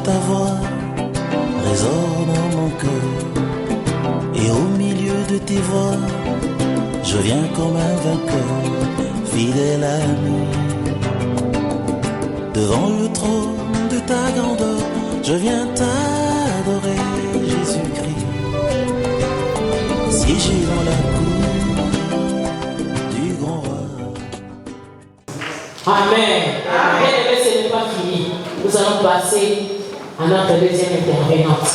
ta voix résonne dans mon cœur. Et au milieu de tes voix, je viens comme un vainqueur, fidèle ami. Devant le trône de ta grandeur, je viens t'adorer, Jésus-Christ. Siégé dans la cour du grand roi. Amen. Bien-aimé, ce n'est pas fini. Nous allons passer à notre deuxième intervenante.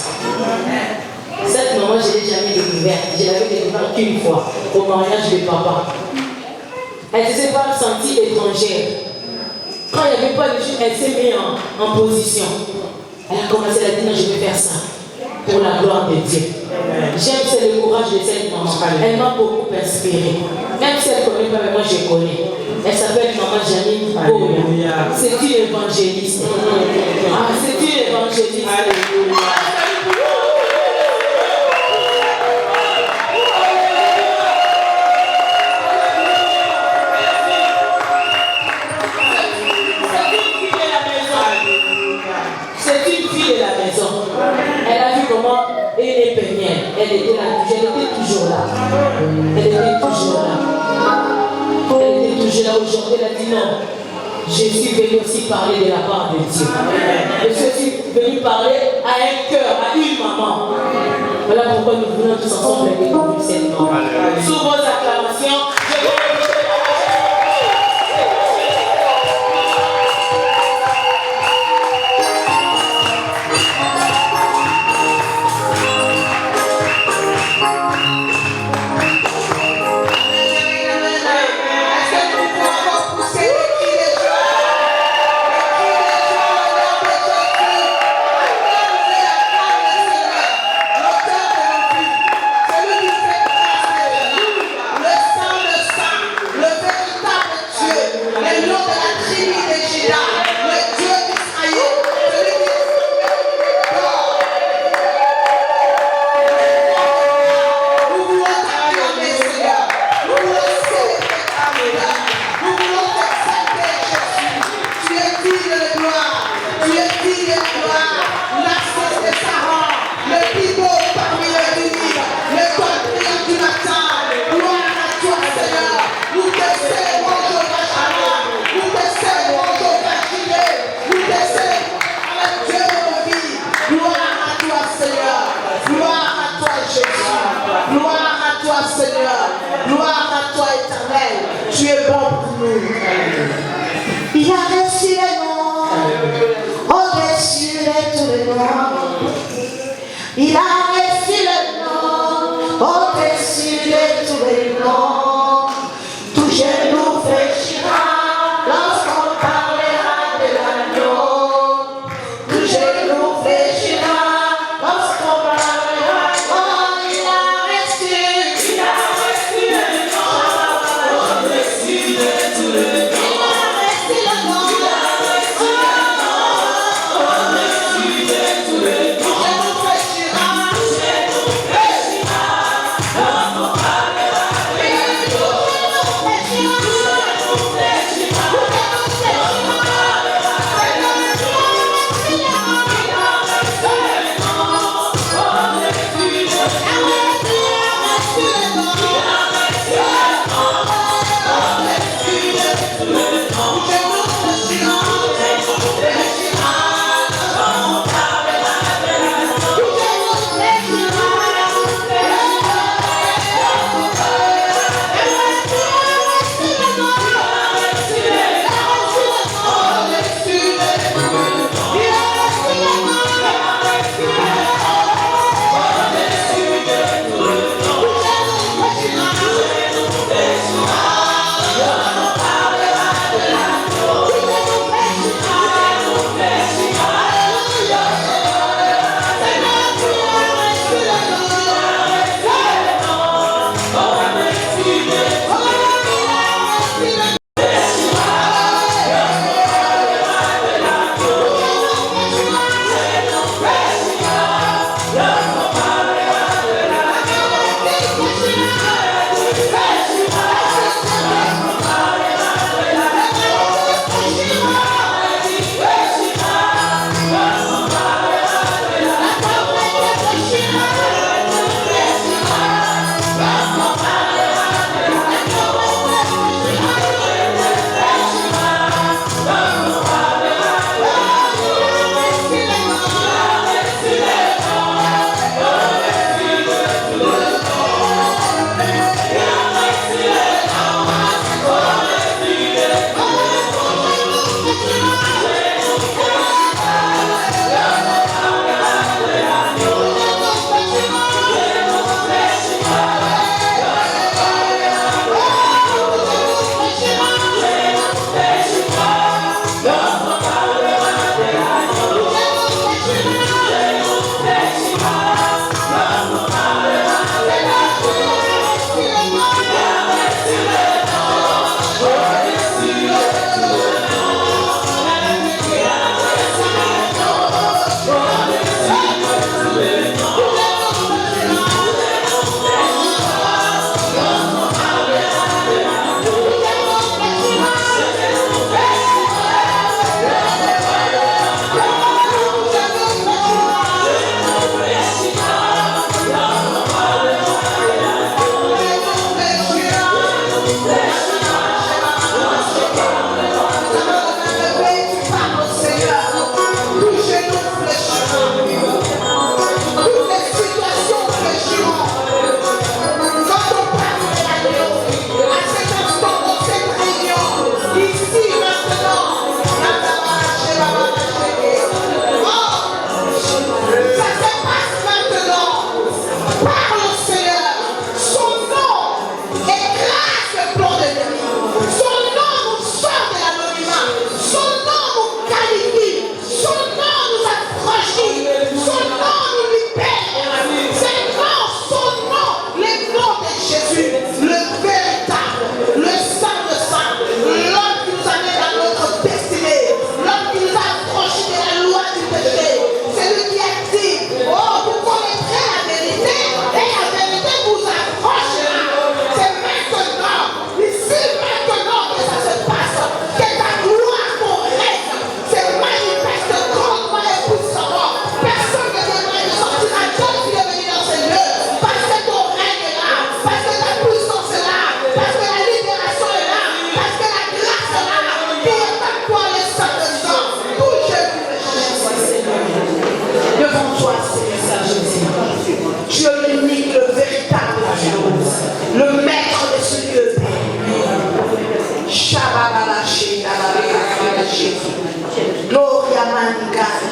Cette maman, je ne l'ai jamais découverte. Je l'avais découverte qu'une fois, au mariage de papa. Elle ne s'est pas sentie étrangère. Quand il n'y avait pas de chute, elle s'est mise en position. Elle a commencé à dire non, je vais faire ça pour la gloire de Dieu. J'aime le courage de cette maman. Elle m'a beaucoup inspiré. Même si elle ne connaît pas, mais moi je connais. Elle s'appelle Maman Janine Boya. C'est une évangéliste. Ah, c'est une évangéliste. Alléluia. Elle a vu comment elle est peignée. Elle était là, elle était toujours là. Elle était toujours là. Elle était toujours là. Aujourd'hui, elle a dit non. Je suis venu aussi parler de la part de Dieu. Je suis aussi venu parler à un cœur, à une maman. Voilà pourquoi nous voulons tous ensemble découvrir cette maman. Sous vos acclamations, je vais Let's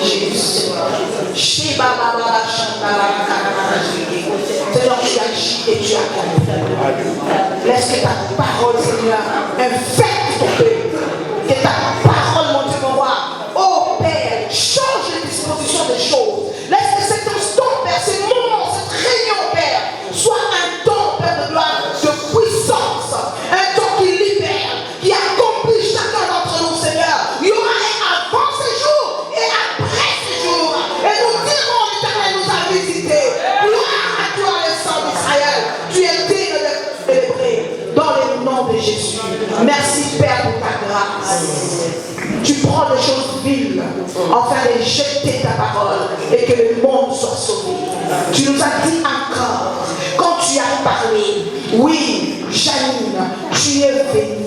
Jésus. Seigneur, tu agis et tu accomplis. Laisse que ta parole, Seigneur, infecte ton peuple. Que ta parole, mon Dieu, mon roi, oh Père, change les dispositions des choses. Laisse que cet instant, Père, ce moment, cette réunion, Père, soit un temps, Père de gloire, de puissance, un temps qui libère, qui accomplit chacun d'entre nous, Seigneur. Il y aura un avant ce jour et après ce jour. Et nous dirons, l'Éternel nous a visités. Gloire à toi, le sang d'Israël. Tu es digne de célébrer dans le nom de Jésus. Merci, Père, pour ta grâce. Tu prends des choses viles afin de jeter ta parole et que le monde soit sauvé. Tu nous as dit encore, quand tu as parlé, oui, Janine, tu es venue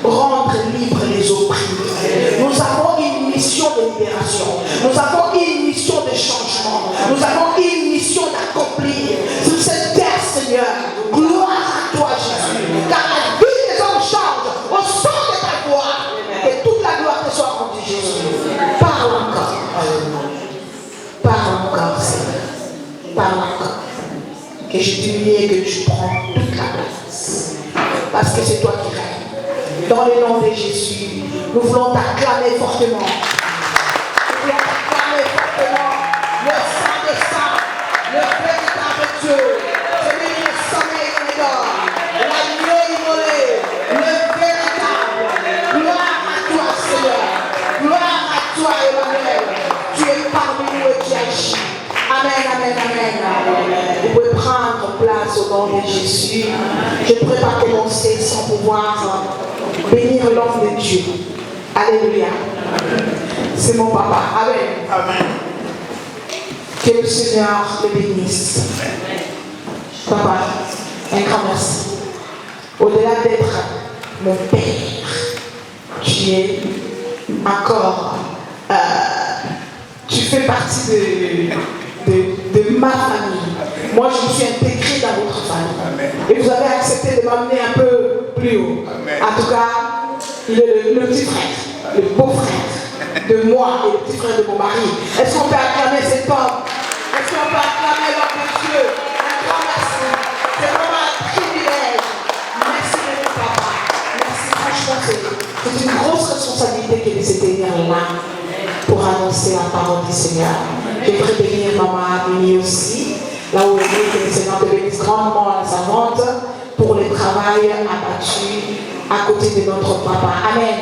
rendre libre les opprimés. Nous avons une mission de libération. Nous avons une mission de changement. Nous avons une mission d'accomplir sur cette terre, Seigneur. Gloire à toi, Jésus. Car la vie des hommes change au son de ta voix. Et toute la gloire te soit rendue, Jésus. Parle encore. Parle encore, Seigneur. Parle encore. Que je t'humilie et que tu prends toute la place. Parce que c'est toi qui règnes. Dans le nom de Jésus, nous voulons t'acclamer fortement. Nous voulons t'acclamer fortement. Le sang de sang, le véritable Dieu, celui qui est sommeil et dort, l'agneau immolé, le véritable. Gloire à toi, Seigneur. Gloire à toi, Emmanuel. Tu es parmi nous et tu agis. Amen, amen, amen. Vous pouvez prendre place au nom de Jésus. Je ne pourrais pas commencer sans pouvoir bénir l'homme de Dieu. Alléluia. C'est mon papa. Amen. Amen. Que le Seigneur le bénisse. Papa, un grand merci. Au-delà d'être mon père, tu es encore, tu fais partie de ma famille. Moi, je me suis intégrée dans votre famille. Amen. Et vous avez accepté de m'amener un peu plus haut. Amen. En tout cas, il est le petit frère, le beau-frère de moi et le petit frère de mon mari. Est-ce qu'on peut acclamer cet homme? Est-ce qu'on peut acclamer l'homme de Dieu? Un grand merci. C'est vraiment un privilège. Merci mon papa. Merci, franchement, c'est une grosse responsabilité que de se tenir là pour annoncer la parole du Seigneur. J'aimerais bénir maman Amélie aussi, là où elle est, que le Seigneur te bénisse grandement à la savante pour le travail abattu à côté de notre papa. Amen.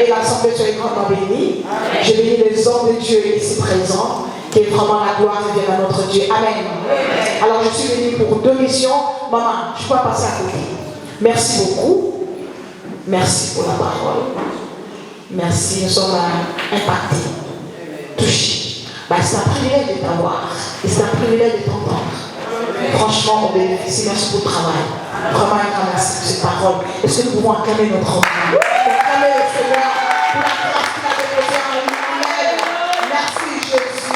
Et l'assemblée soit grandement bénie. Je bénis les hommes de Dieu ici présents, que vraiment la gloire revienne à notre Dieu. Amen. Alors je suis venue pour 2 missions. Maman, je ne peux pas passer à côté. Merci beaucoup. Merci pour la parole. Merci, nous sommes impactés, touchés. C'est un privilège de t'avoir et c'est un privilège de t'entendre. Franchement, on bénéficie. Merci pour le travail. Vraiment un grand merci pour cette parole. Est-ce que nous pouvons acclamer notre homme? Acclamer le Seigneur pour la grâce qu'il a déposée en lui-même. Merci Jésus.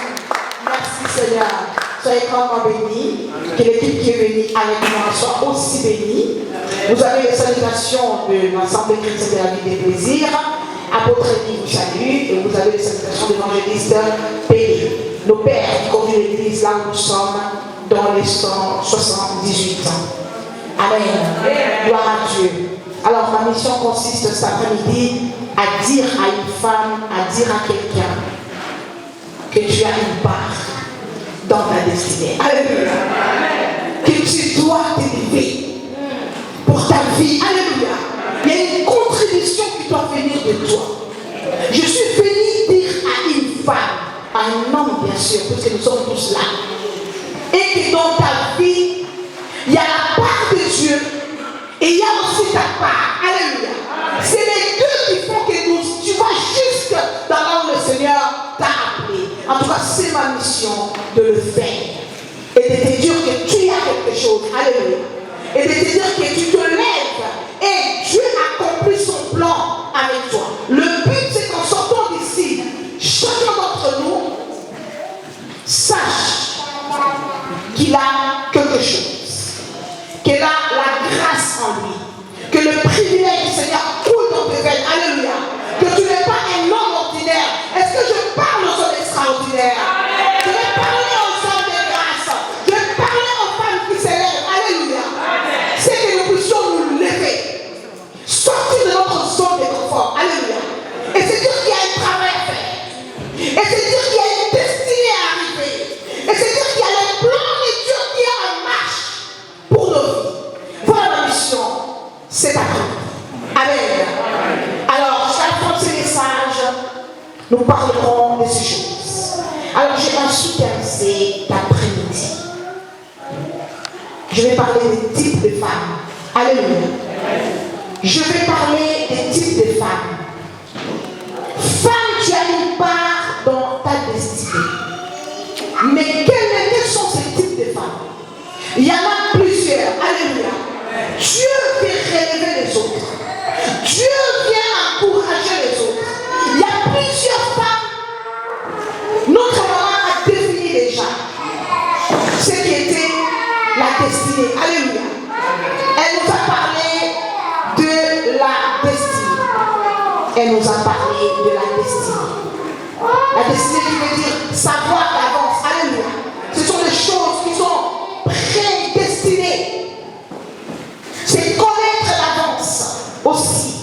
Merci Seigneur. Soyez grandement bénis. Que l'équipe qui est venue avec moi soit aussi bénie. Vous avez les salutations de l'Assemblée chrétienne de la vie des plaisirs. Apôtre Eddie vous salue et vous avez les salutations de l'évangéliste Pélé. Nos pères qui conduisent l'église là où nous sommes dans les 178 ans. Amen. Gloire à Dieu. Alors ma mission consiste cet après-midi à dire à une femme, à dire à quelqu'un que tu as une part dans ta destinée. Alléluia. Que tu dois t'élever pour ta vie. Alléluia. Il y a une contribution qui doit venir de toi. Je suis venu dire à une femme, à un homme bien sûr, parce que nous sommes tous là, et que dans ta vie, il y a la part de Dieu et il y a aussi ta part. Alléluia. C'est les deux qui font que tu vas juste dans là où le Seigneur t'a appelé. En tout cas, c'est ma mission de le faire et de te dire que tu as quelque chose. Alléluia. Et de te dire que tu te lèves et Dieu accomplit son plan avec toi. Le but, c'est qu'en sortant d'ici, chacun d'entre nous sache qu'il a quelque chose, qu'il a la grâce en lui, que le privilège du Seigneur coule dans tes veines. Alléluia. Que tu n'es pas un homme ordinaire. Est-ce que je parle aux hommes extraordinaires? cet après-midi. Amen. Alors, jusqu'à la fin de ce message, nous parlerons de ces choses. Alors, j'ai un sous-tercé d'après-midi. Je vais parler des types de femmes. Alléluia. Je vais parler des types de femmes. Femme, tu as une part dans ta destinée. Mais quels sont ces types de femmes? Il y en a plusieurs. Alléluia. Dieu vient relever les autres. Dieu vient encourager les autres. Il y a plusieurs femmes. Notre maman a défini déjà ce qui était la destinée. Alléluia. Elle nous a parlé de la destinée. Elle nous a parlé de la destinée. La destinée qui veut dire savoir d'avance. Alléluia. Ce sont des choses qui sont prédestinées. C'est connaître l'avance aussi.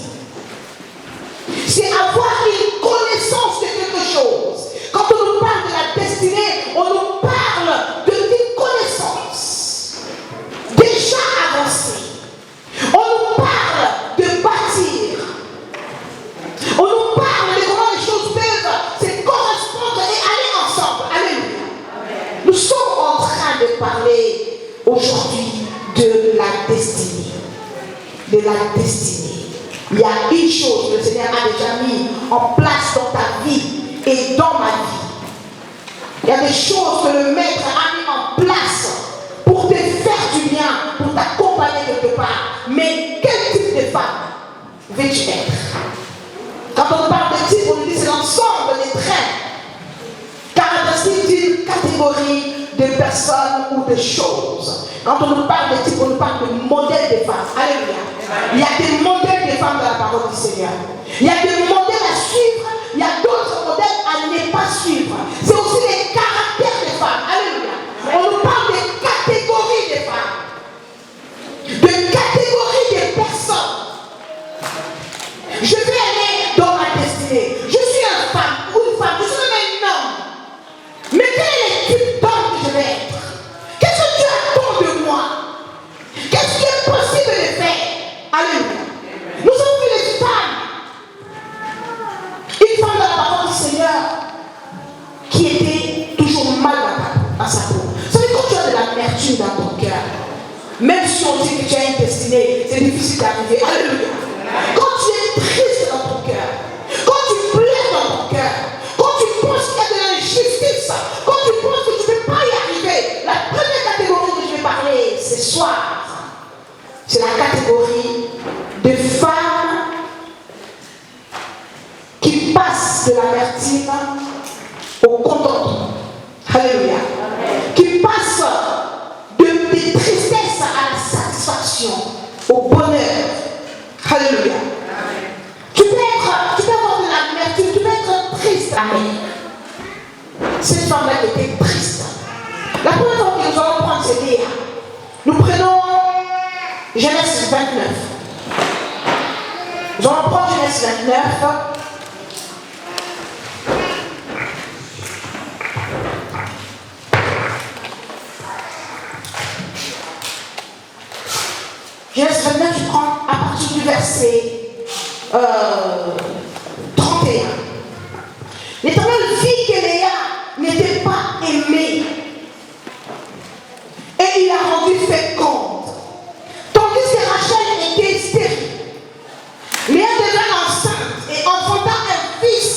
C'est avoir une connaissance de quelque chose. Quand on nous parle de la destinée, on nous parle d'une connaissance déjà avancée. On nous parle de bâtir. On nous parle de comment les choses peuvent se correspondre et aller ensemble. Alléluia. Nous sommes en train de parler aujourd'hui de la destinée. De la destinée. Il y a une chose que le Seigneur a déjà mis en place dans ta vie et dans ma vie. Il y a des choses que le Maître a mis en place pour te faire du bien, pour t'accompagner quelque part. Mais quel type de femme veux-tu être? Quand on parle de type, on nous dit c'est l'ensemble des traits caractéristiques d'une catégorie de personnes ou de choses. Quand on nous parle de type, on nous parle de modèles de femmes. Alléluia. Il y a des modèles de femmes dans la parole du Seigneur. Il y a des modèles à suivre, il y a d'autres modèles à ne pas suivre. C'est aussi les caractères des femmes. Alléluia. On nous parle de catégories de femmes, de catégories de personnes. Je vais aller dans ma destinée. Je suis une femme, je suis même un homme. Mais quel est le type d'homme que je vais être? Qu'est-ce que tu attends de moi? Qu'est-ce qui est possible de faire? Alléluia. Nous avons vu les femmes. Une femme dans la parole du Seigneur qui était toujours mal dans sa peau. Vous savez, quand tu as de l'amertume dans ton cœur, même si on dit que tu as une destinée, c'est difficile d'arriver. Alléluia. Quand tu es triste dans ton cœur, quand tu pleures dans ton cœur, quand tu penses qu'il y a de l'injustice, quand tu penses que tu ne peux pas y arriver, la première catégorie que je vais parler ce soir, c'est la catégorie de femmes qui passent de l'amertume au contentement. Alléluia. Qui passent de tristesse à la satisfaction, au bonheur. Alléluia. Tu peux avoir de l'amertume, tu peux être triste. Amen. Cette femme-là était triste. La première fois que nous allons prendre ce livre, nous prenons Genèse 29. Nous allons prendre Genèse 29. Genèse 29, je prends à partir du verset 31. L'Éternel vit que Léa n'était pas aimée et il l'a rendue féconde. Tandis que Rachel était stérile. Léa devint enceinte et enfanta un fils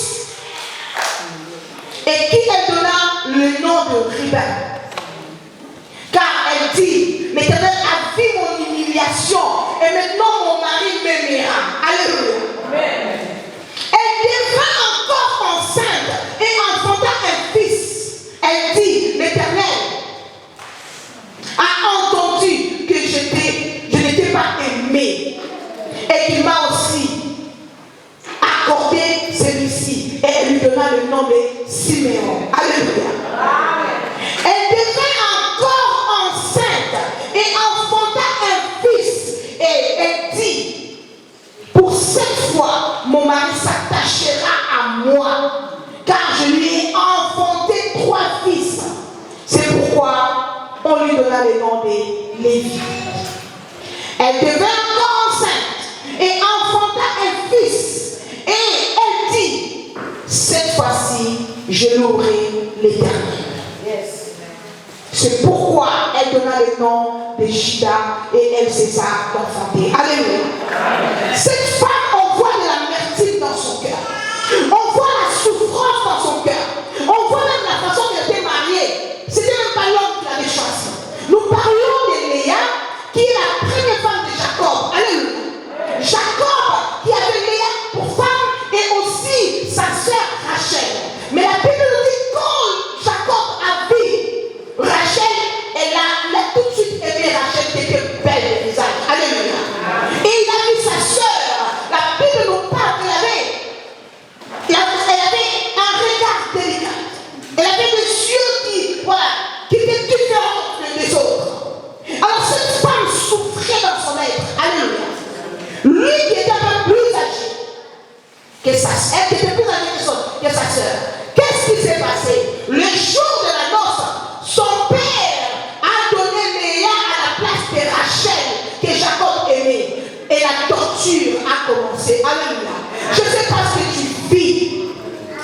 et qui elle donna le nom de Ruben. Car elle dit, l'Éternel a vu mon humiliation et maintenant mon mari m'aimera. Alléluia. Amen. Elle devint encore enceinte et enfanta un fils. Elle dit, l'Éternel a entendu que je n'étais pas aimée et qu'il m'a aussi accordé celui-ci et elle lui donna le nom de Siméon. Alléluia. Amen. Elle devint encore enceinte et enfanta un fils et elle dit, pour cette fois mon mari s'attachera à moi car je lui ai enfanté 3 fils. C'est pourquoi on lui donna le nom de Lévi. Elle devint encore enceinte je louerai l'Éternel. C'est pourquoi elle donna le nom de Judas et elle cessa d'enfanter. Alléluia. Cette femme, on voit de l'amertume dans son cœur. On voit la souffrance dans son cœur. On voit même la façon qu'elle était mariée. C'était même pas l'homme qui l'avait choisi. Nous parlons de Léa, qui est la première femme de Jacob. Alléluia. Jacob, qui avait Léa pour femme, et aussi sa sœur Rachel. Mais la Bible nous dit quand Jacob a vu Rachel, elle a tout de suite aimé Rachel, qui était belle de visage. Alléluia. Et il a vu sa sœur. La Bible nous parle qu'elle avait un regard délicat. Elle avait des yeux qui étaient différents des autres. Alors cette femme souffrait dans son être. Alléluia. Lui qui était un peu plus âgé que sa sœur, elle qui était plus âgée que sa sœur. Qu'est-ce qui s'est passé? Le jour de la noce, son père a donné Léa à la place de Rachel que Jacob aimait. Et la torture a commencé. Alléluia. Je ne sais pas ce que tu vis.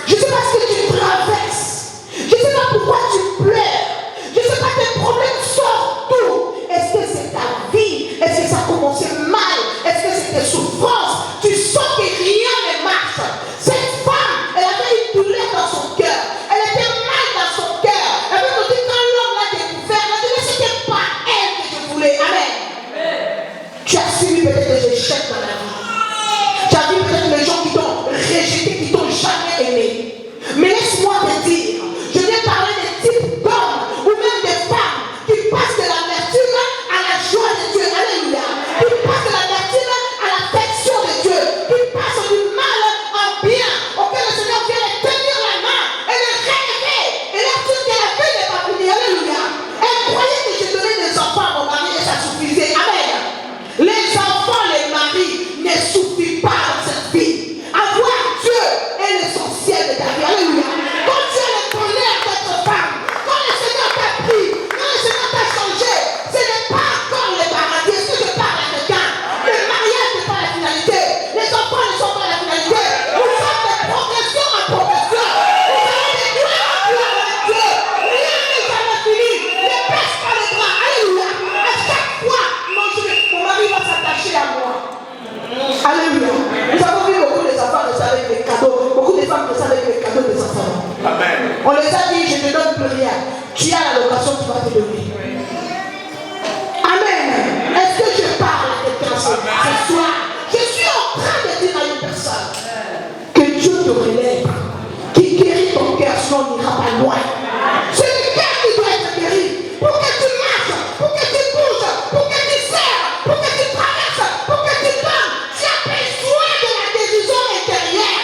Je ne sais pas ce que tu traverses. Je ne sais pas pourquoi tu pleures. Je ne sais pas tes problèmes sortent d'où. Est-ce que c'est ta vie? Est-ce que ça a commencé mal? Est-ce que c'est tes souffrances? Tu sens que rien ne marche. Cette femme, elle avait une douleur dans son cœur. Elle était mal dans son cœur. Elle avait dit quand l'homme l'a découvert, elle a dit mais ce n'était pas elle que je voulais. Amen. Tu as suivi peut-être des échecs dans la vie. Tu as vu peut-être les gens qui t'ont rejeté, qui t'ont jamais aimé. Mais laisse-moi te dire, je viens parler des types d'hommes ou même des femmes qui passent de l'amertume à la joie de Dieu. Alléluia. Qui passent de l'amertume à l'affection de Dieu. Qui passent du mal en bien. Auquel le Seigneur vient les tenir la main et les relever. Et leur dire que la vie n'est pas finie. Alléluia. Elle croyait que j'ai donné des enfants à mon mari et ça suffisait. Amen. Les enfants, les maris ne suffisent pas dans cette vie. Avoir Dieu est l'essentiel de ta vie. Alléluia. Quand Dieu le connaît d'être femme, quand le Seigneur t'a pris, quand le Seigneur t'a changé, ce n'est pas encore le paradis. Est-ce que je parle à quelqu'un? Le mariage n'est pas la finalité. Les enfants ne sont pas la finalité. Nous sommes de progression en progression. Nous allons de gloire en gloire avec Dieu. Rien n'est jamais fini. Ne baisse pas les bras. Alléluia. À chaque fois, mon mari va s'attacher à moi. Alléluia. Nous avons vu beaucoup des enfants de ça avec les cadeaux. Beaucoup de femmes de ça avec les cadeaux des enfants. Amen. On les a dit, je ne te donne plus rien. Tu as la location, tu vas te donner. Amen. Est-ce que je parle à quelqu'un ce soir? Je suis en train de dire à une personne que Dieu te relève, qui guérit ton cœur, sinon on n'ira pas loin. C'est le cœur qui doit être guéri. Pour que tu marches, pour que tu bouges, pour que tu sers, pour que tu traverses, pour que tu donnes. Tu as besoin de la guérison intérieure.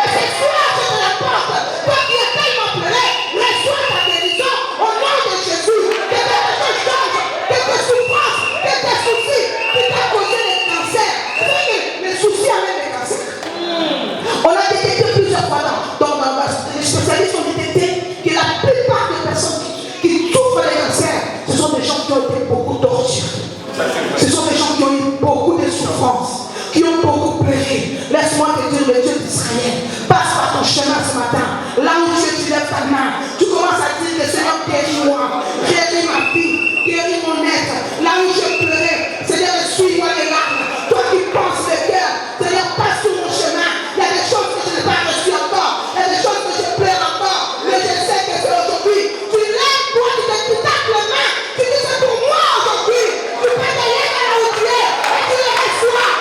Et c'est cela que je l'apporte. Toi qui es tellement pleuré, reçois ta guérison au nom de Jésus. Que quelque chose change, que tes souffrances, que tes soucis qui t'ont causé les cancers. Vous savez que les soucis avec les cancers. On a détecté plusieurs fois les spécialistes ont détecté que la plupart des personnes qui souffrent des cancers, ce sont des gens qui ont été beaucoup torturés. Ce sont des gens qui ont eu beaucoup de souffrances, qui ont beaucoup pleuré. Laisse-moi te dire, le Dieu d'Israël, passe par ton chemin ce matin. Là où tu lèves ta main, tu commences à dire, le Seigneur, guéris-moi, guéris ma fille, guéris mon être. Là où je pleurais, Seigneur, suis-moi les larmes. Toi qui penses le cœur, Seigneur, passe sur mon chemin. Il y a des choses que je n'ai pas reçues encore. Il y a des choses que je pleure encore. Mais je sais que c'est aujourd'hui. Tu lèves, toi, tu tapes les mains. Tu dis, c'est pour moi aujourd'hui. Tu peux te lever là où tu es et tu le reçois.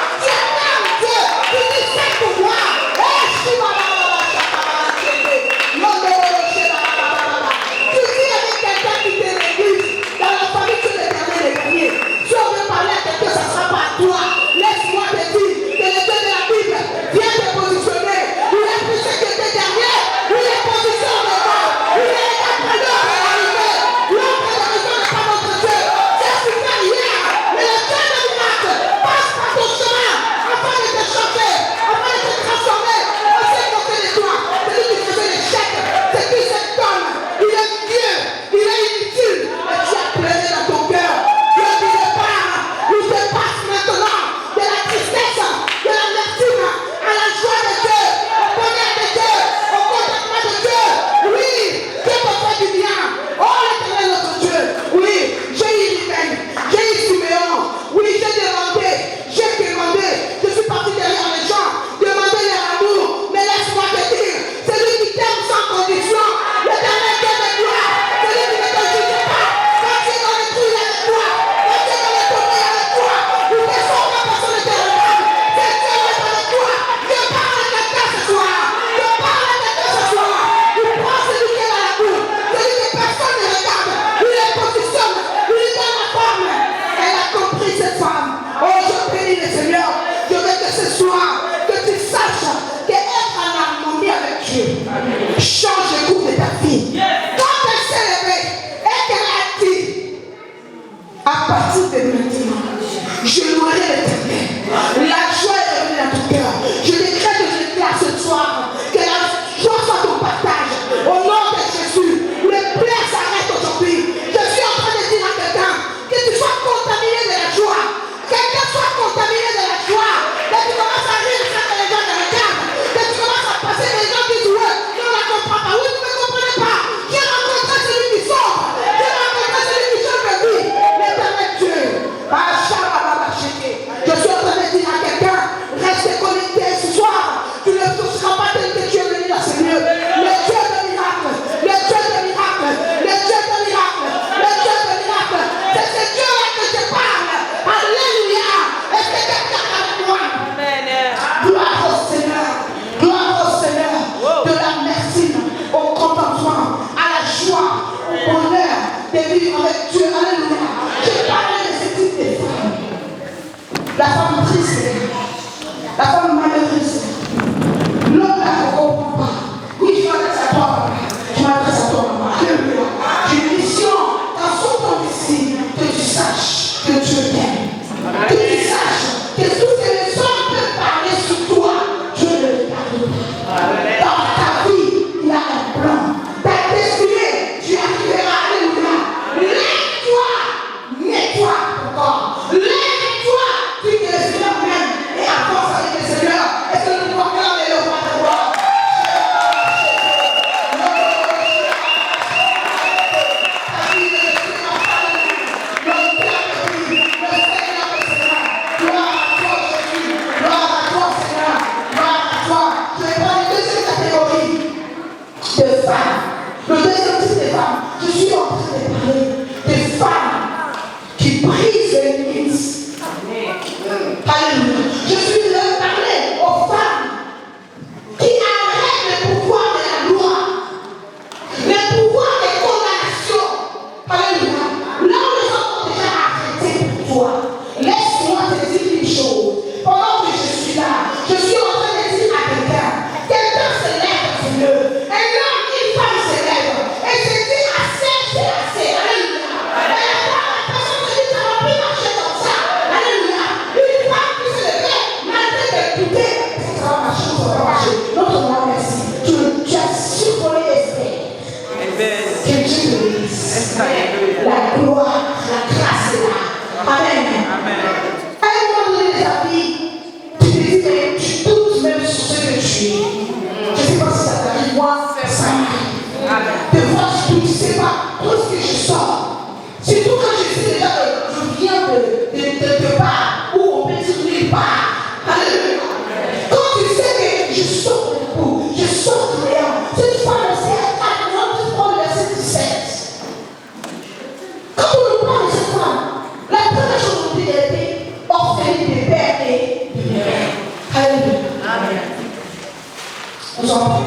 sois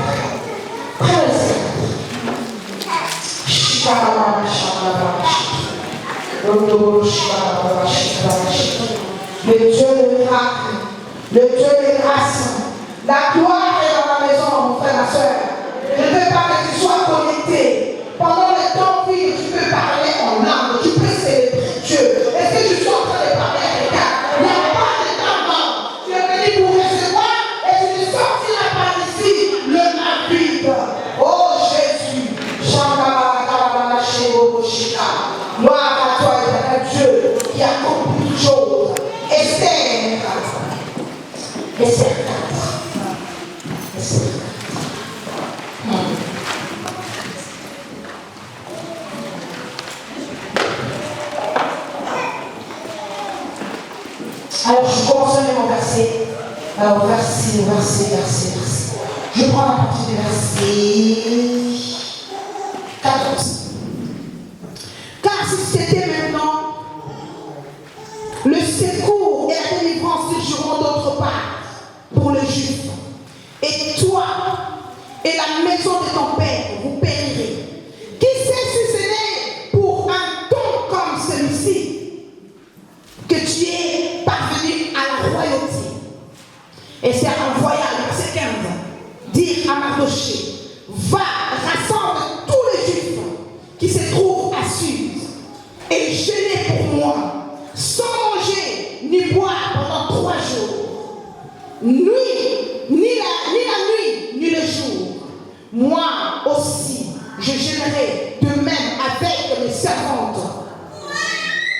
très le Dieu de miracle, le Dieu de grâce. La gloire est dans la maison, mon frère, ma soeur. Je ne veux pas que tu sois connecté. Pendant le temps vide, tu peux parler en langue, tu peux célébrer Dieu. Est-ce que tu suis en train de parler à quelqu'un? Il n'y a pas de temps mort. Tu es venu pour recevoir et tu ne sortiras pas d'ici le main vide. Oh Jésus, gloire à toi, éternel Dieu, qui a compris toutes choses. Esther 4. Esther 4. Alors je commence mon verset. Alors verset. Je prends la partie du verset 14. Car si c'était maintenant, le secours et la délivrance surgiront d'autre part pour le juste. Et toi et la maison de ton père, vous périrez. Qui sait si ce n'est pour un don comme celui-ci que tu es parvenu à la royauté? Et c'est envoyé à verset 15, dire à Mardoché, va, rassemble tous les juifs qui se trouvent à Sud et jeûnez pour moi, sans manger ni boire pendant 3 jours, ni la nuit ni le jour. Moi aussi, je jeûnerai de même avec mes servantes.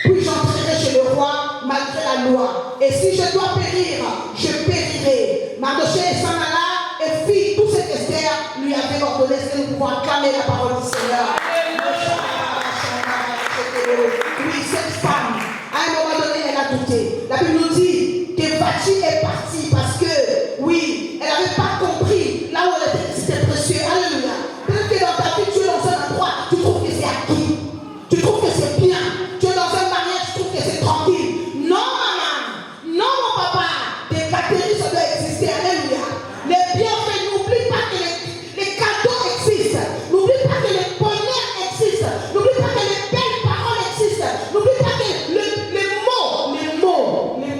Puis j'entrerai chez le roi malgré la loi. Et si je dois périr, je périrai. Mardoché s'en alla et fit tout ce qu'Esther lui avait ordonné, c'est de pouvoir clamer la parole du Seigneur. Oui, cette femme, à un moment donné, elle a douté. La Bible nous dit que Vati est partie parce que, oui, elle n'avait pas compris là où elle était, c'était précieux. Alléluia. Peut-être que dans ta vie, tu es dans un endroit, tu trouves que c'est acquis. Tu trouves que c'est bien. Tu es dans un mariage, tu trouves que c'est tranquille. Non, maman. Non, mon papa. Des catégories, ça doit exister. Alléluia. Les bienfaits, n'oublie pas que les cadeaux existent. N'oublie pas que les bonheurs existent. N'oublie pas que les belles paroles existent. N'oublie pas que les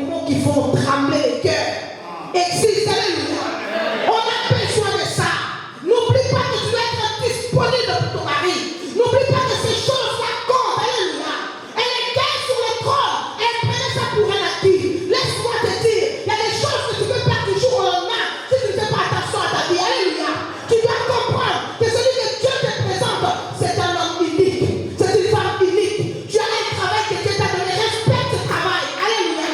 mots qui font trembler les cœurs existent. Alléluia. On a besoin de ça. N'oublie pas que tu dois être disponible pour ton mari. N'oublie pas que ces choses-là comptent. Alléluia. Elle était sur le trône. Elle prenait ça pour un acquis. Laisse-moi te dire, il y a des choses que tu peux perdre du jour au lendemain si tu ne fais pas attention à ta vie. Alléluia. Tu dois comprendre que celui que Dieu te présente, c'est un homme unique. C'est une femme unique. Tu as un travail que Dieu t'a donné. Respecte ce travail. Alléluia.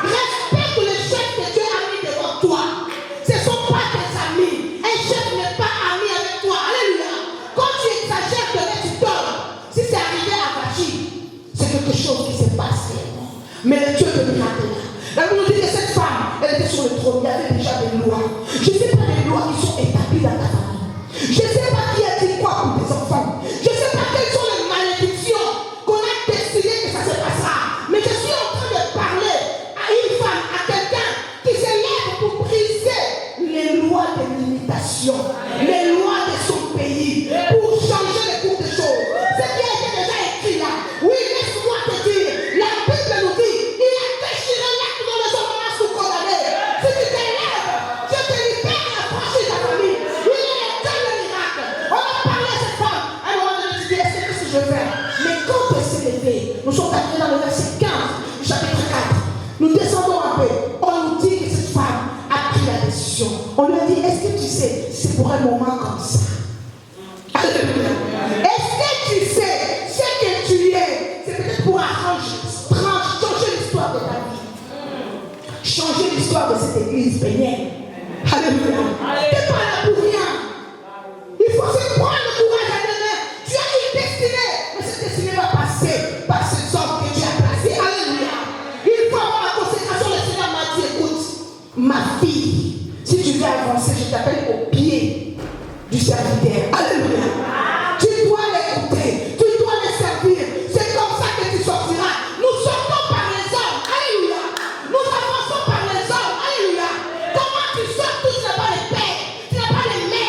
Respecte le chef que Dieu a mis devant toi. Ce ne sont pas tes amis. Un chef n'est pas ami avec toi. Alléluia. Quand tu exagères de mettre du tort, si c'est arrivé à Vati, c'est quelque chose qui se passe. Mais le Dieu de miracle, la Bible nous dit que cette femme, elle était sur le trône. Il y avait déjà des lois. Je ne sais pas les lois qui sont établies dans ta famille. Je ne sais pas qui a dit quoi pour tes enfants. Je ne sais pas quelles sont les malédictions qu'on a décidé que ça se passera. Mais je suis en train de parler à une femme, à quelqu'un qui se lève pour briser les lois de limitation, les lois de son pays, pour changer le cours des choses. Ce qui a été déjà écrit là. Oui, laisse-moi te dire, la Bible nous dit, il a déchiré l'acte dans les ordonnances sous condamné. Si tu te lèves, je te libère et affranchis ta famille. Il est le Dieu de miracle. On a parlé à cette femme. À un moment donné, tu dis, est-ce que je vais faire? Mais quand elle s'est levée, nous sommes arrivés dans le verset 15 du chapitre 4. Nous descendons un peu. On nous dit que cette femme a pris la décision. On lui a dit, est-ce que tu sais, c'est pour un moment comme ça. Alléluia. Est-ce que tu sais ce que tu es? C'est peut-être pour changer l'histoire de ta vie. Changer l'histoire de cette église bénie. Alléluia. Tu n'es pas là pour rien. Il faut se prendre le courage à donner. Tu as une destinée. Mais cette destinée va passer par ces hommes que tu as placés. Alléluia. Il faut avoir la consécration. Le Seigneur m'a dit, écoute, ma fille, si tu veux avancer, je t'appelle au pied du serviteur. Alléluia. Tu dois l'écouter. Tu dois le servir. C'est comme ça que tu sortiras. Nous sortons par les hommes. Alléluia. Nous avançons par les hommes. Alléluia. Comment tu sors? Tu n'as pas les pères. Tu n'as pas les mères.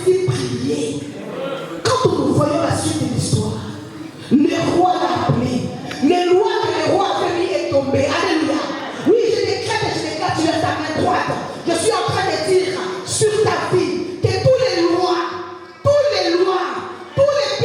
aussi prier. Quand nous voyons la suite de l'histoire, le roi l'a appelé. Le roi que le roi avait mis est tombé. Alléluia. Oui, je décrète et je déclare, tu lèves ta main droite. Je suis en train de dire sur ta vie que tous les lois, tous les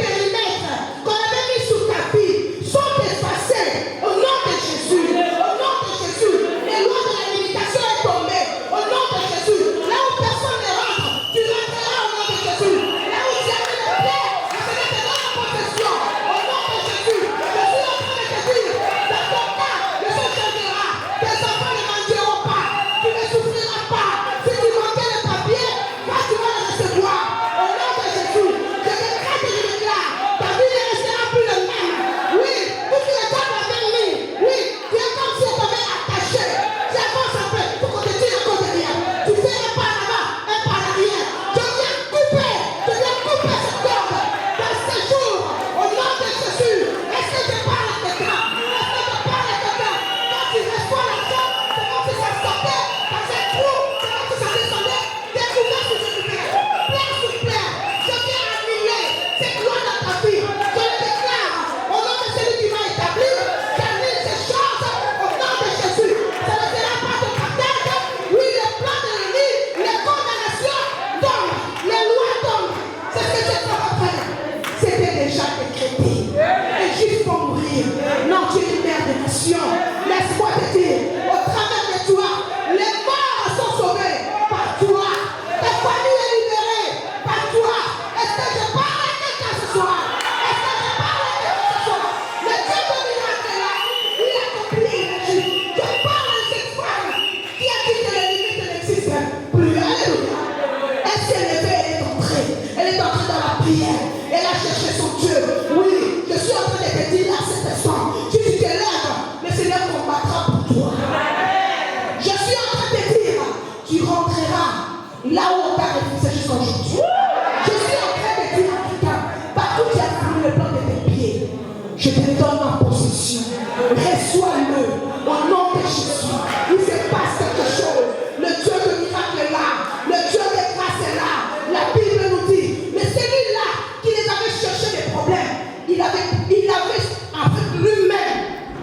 périmètres qu'on avait mis sur ta vie sont effacés au nom de Jésus. Au nom de Jésus. Les lois de la limitation est tombée au nom de Jésus. Là où personne ne rentre, tu rentreras au nom de Jésus. Là où tu as mis le pied, le Seigneur te donne la possession au nom de Jésus. Je suis en train de te dire, dans ton cas, le Seigneur changera. Tes enfants ne mentiront pas. Tu ne souffriras pas. Si tu manquais le papier, quand tu vas le recevoir au nom de Jésus. Je décrète et je déclare, ta vie ne restera plus le même. Oui, tout ce que les gens m'avaient mis, oui, tu es comme si on t'avait attaché. Tu avances un peu pour qu'on te tire à cause de rien. Tu fais un pas en avant, un pas en arrière. Je viens couper cette corde dans ce jour au nom de Jésus. Est-ce que je parle à quelqu'un? Est-ce que je parle à quelqu'un? Quand tu reçois l'argent, c'est comme si ça sortait dans un trou, c'est comme si ça descendait, découvert sur ce plaire sur plaire. Je viens annuler cette loi dans ta vie. Je le déclare au nom de celui qui m'a établi. J'annule ces choses au nom de Jésus. Ça ne sera pas de ta tête. Oui, le plan de l'ennemi, les condamnations tombent, les lois tombent. C'est ce que je dois faire. C'était déjà décrété. Les Juifs vont mourir. Non, tu es une mère de nation. Laisse-moi te dire, au travers de toi, les morts sont sauvés par toi. Ta famille est libérée par toi. Est-ce que je parle à quelqu'un ce soir? Est-ce que je parle à quelqu'un ce soir? Le Dieu de miracle est là. Il accomplit l'énergie. Je parle à cette femme qui a dit que les limites n'existent plus. Alléluia. Elle s'est levée, elle est entrée. Elle est entrée dans la prière. Elle a cherché son Dieu. Oui, je suis en train de te dire à cet instant, si tu te lèves, le Seigneur combattra pour toi. Je suis en train de te dire, tu rentreras là où on t'a refusé jusqu'à aujourd'hui. Je suis en train de dire à quelqu'un, partout tu as voulu le plan de tes pieds, je te le donne en possession. Reçois-le au nom de Jésus. Il se passe quelque chose. Le Dieu de miracle est là. Le Dieu de grâce est là. La Bible nous dit, mais celui-là qui les avait cherché des problèmes, il avait avec lui-même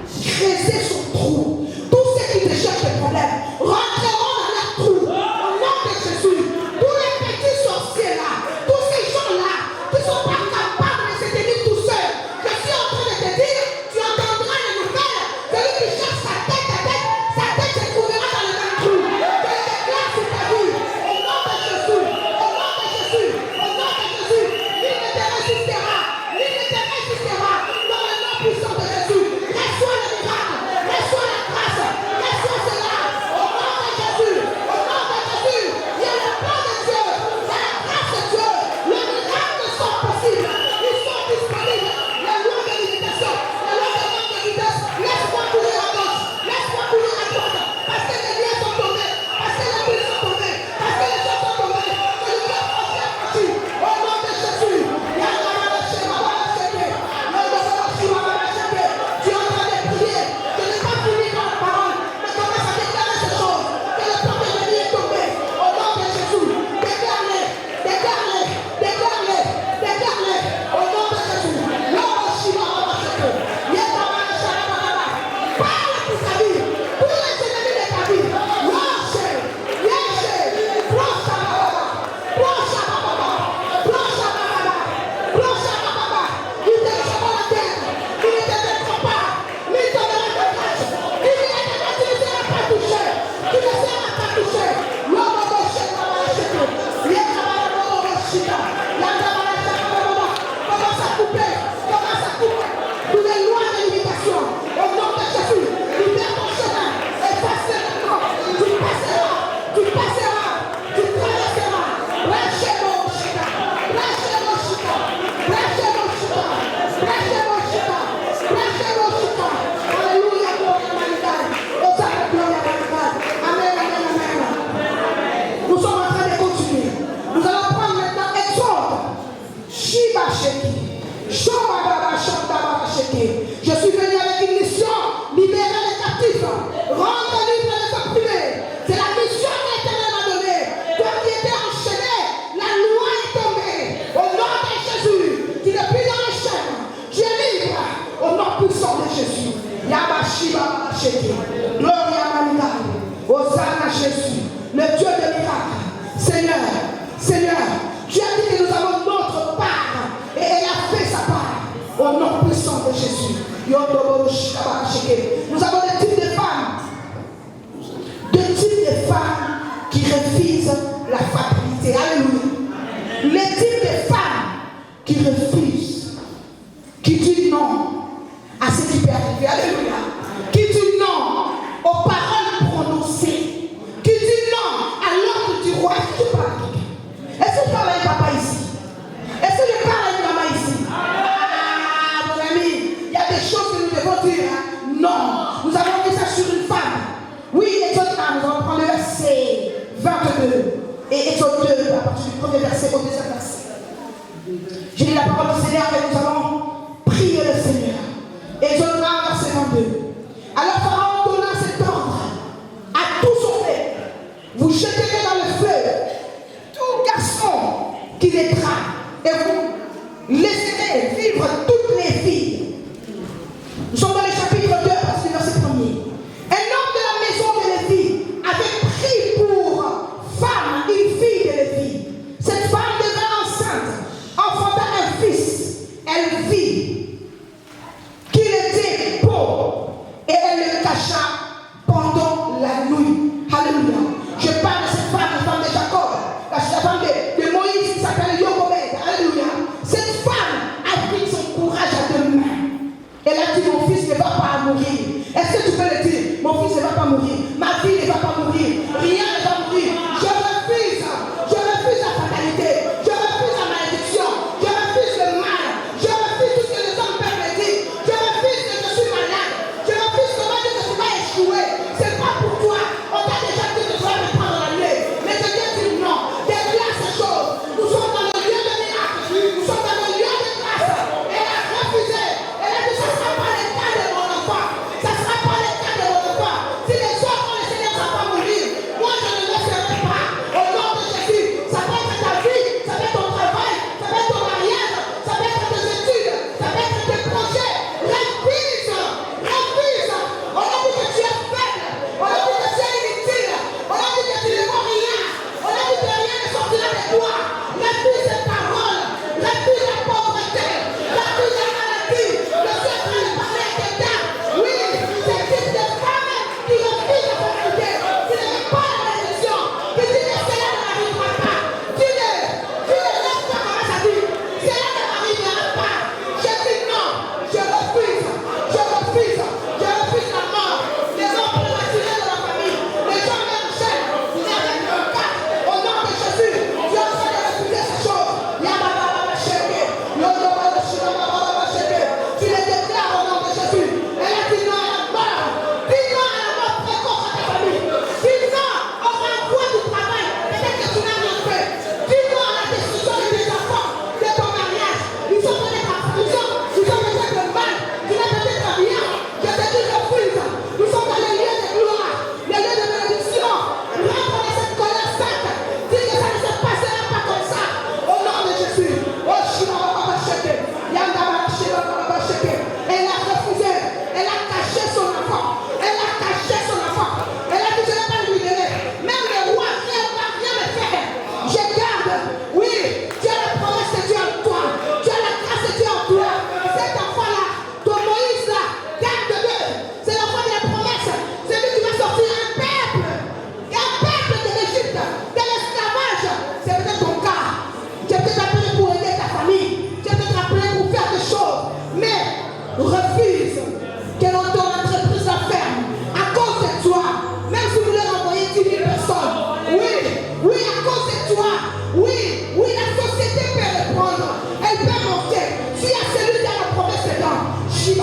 creusé son trou. Tous ceux qui te cherchent des problèmes rentreront dans leur trou au nom de Jésus. Tous les petits sorciers là, tous ces gens-là qui sont pas capables de se tenir tout seuls, je suis en train de te dire, tu entendras les nouvelles. Celui qui cherche sa tête se trouvera dans le même trou. Je le déclare sur ta vie au nom de Jésus, au nom de Jésus, au nom de Jésus. Il ne te résistera, dans le nom puissant de Jésus. Reçois le miracle, reçois la grâce, reçois cela au nom de Jésus, au nom de Jésus. Il y a le plan de Dieu, il y a la grâce de Dieu. Les miracles sont possibles, ils sont disponibles. Les lois de limitation, les lois de manque de vitesse, laisse-moi courir à gauche, laisse-moi courir à droite, parce que les liens sont tombés, parce que les bulles sont tombées, parce que les choses sont tombées. Que le cœur franchi au nom de Jésus. Il y a la main de chez moi, tu es en train de prier. Je n'ai pas fini dans la parole, mais commence à déclarer ces choses. Que le plan de l'ennemi est tombé au nom de Jésus. Déclare-les, déclare-les, déclare-les, déclare-les au nom de Jésus. Parle pour ta vie, pour les ennemis de ta vie. Il te laissera la terre, il ne te mettra pas, mais il te donnera ta grâce. Il ne sera pas touché, tu ne seras pas touché. Commence à couper toutes les lois de limitation au nom de Jésus. Libère ton chemin, efface maintenant. Tu passeras, tu traverseras. Alléluia, gloire à l'humanité. Hosanna, gloire à l'humanité. Amen, amen, amen. Nous sommes en train de continuer. Nous allons prendre maintenant Exode. Shiba Sheki. Shoma Baba Shanda Baba Sheki. Je suis venu avec une mission, libérer les captifs, rendre libre les opprimés. C'est la mission que l'Éternel m'a donnée. Toi qui étais enchaîné, la loi est tombée. Nous avons des types de femmes. Deux types de femmes qui refusent la fatalité. Alléluia. Les types de femmes qui refusent, qui disent non à ce qui peut arriver. Alléluia. Qui disent non aux paroles prononcées. Qui disent non à l'ordre du roi. Est-ce que tu parles? Est-ce que tu parles à un papa ici? Est-ce que je parle à une maman ici? Ah, mon ami, il y a des choses que nous devons dire. Hein? Non, nous avons dit ça sur une femme. Oui, Exode 1, nous allons prendre le verset 22. Et Exode 2, à partir du premier verset au deuxième verset. J'ai dit la parole du Seigneur et nous allons prier le Seigneur. Exode 1, verset 22. Alors Pharaon donna cet ordre à tout son peuple. Vous jetterez dans le feu tout garçon qui naîtra et vous laisserez vivre toutes les filles. Nous sommes dans le chapitre 2, à partir du verset 1er. Un homme de la maison de Lévi avait pris pour femme une fille de Lévi. Cette femme devint enceinte, enfanta un fils. Elle vit qu'il était pauvre et elle le cacha pendant la nuit. Alléluia. Je parle de cette femme, la femme de Jacob, la femme de Moïse qui s'appelle Jochebed. Alléluia. Cette femme a pris son courage à deux mains. Elle a dit, mon fils ne va pas mourir. Est-ce que tu peux le dire? Mon fils ne va pas mourir. Ma fille ne va pas mourir. Rien ne va mourir. Je refuse la fatalité. Je refuse la malédiction. Je refuse le mal. Je refuse tout ce que les hommes peuvent me dire. Je refuse que je suis malade. Je refuse que moi, que tu vas échouer. C'est pas pour toi. On t'a déjà dit que tu vas me prendre la nuit. Mais je viens dire non. Déclare ces choses. Nous sommes dans le lieu de miracle. Nous sommes dans le lieu de grâce. Elle a refusé. Elle a dit, ça ne sera pas le cas de mon enfant. Ça ne sera pas le cas de mon enfant. Si les enfants, le Seigneur ne va pas mourir, moi je ne laisserai pas. Au nom de Jésus, ça peut être ta vie, ça peut être ton travail, ça peut être ton mariage, ça peut être tes études, ça peut être tes projets. Refuse. On a dit que tu es faible. On a dit que tu es inutile. On a dit que tu ne vaux rien. On a dit que rien ne sortira de toi. Refuse cette parole. Refuse la pauvreté. Refuse la maladie. Le Dieu est en train de parler à quelqu'un. Oui, c'est type de femme qui refuse la pauvreté, qui ne veut pas la malédiction, qui dit que cela ne m'arrivera pas. Tu ne laisses pas comment ça dit. Cela ne m'arrivera pas. Je dis non. Je refuse. Je refuse. Je refuse la mort. Les hommes prématurés de la famille. Les gens même jeunes. Vous n'avez même pas. Au nom de Jésus, Dieu est en train de refuser ces choses. Tu les déclares au nom de Jésus. Elle a dit non à la mort. Dis non à la mort précoce à ta famille. Dis non au renvoi du travail. Peut-être que tu n'as rien fait. Dis non à la destruction de tes enfants, de ton mariage. Ils sont peut-être en prison. Ils sont peut-être mal. Tu n'as peut-être rien. Je te dis refuse. Nous sommes dans les lieux de gloire, les lieux de bénédiction. Rentre dans cette colère sainte. Dis que ça ne se passera pas comme ça. Au nom de Jésus. Oh, elle a refusé. Elle a caché son enfant. Elle a caché son enfant. Elle a dit, je ne vais pas lui donner. Même le roi ne va rien me faire. Je garde. Oui, tu as la promesse de Dieu en toi. Tu as la grâce de Dieu en toi. Cet enfant-là, ton Moïse-là, garde-le. C'est l'enfant de la promesse. C'est lui qui va sortir un peuple de l'Égypte, de l'esclavage. C'est peut-être ton cas. Tu es peut-être appelé pour aider ta famille. Tu es peut-être appelé pour faire des choses. Mais refuse que ton entreprise la ferme à cause de toi. Même si vous voulez renvoyer 10 000 personnes. Oui, à cause de toi. Oui, la société peut le prendre. Elle peut monter. Si il y a celui qui a la promesse dedans. Je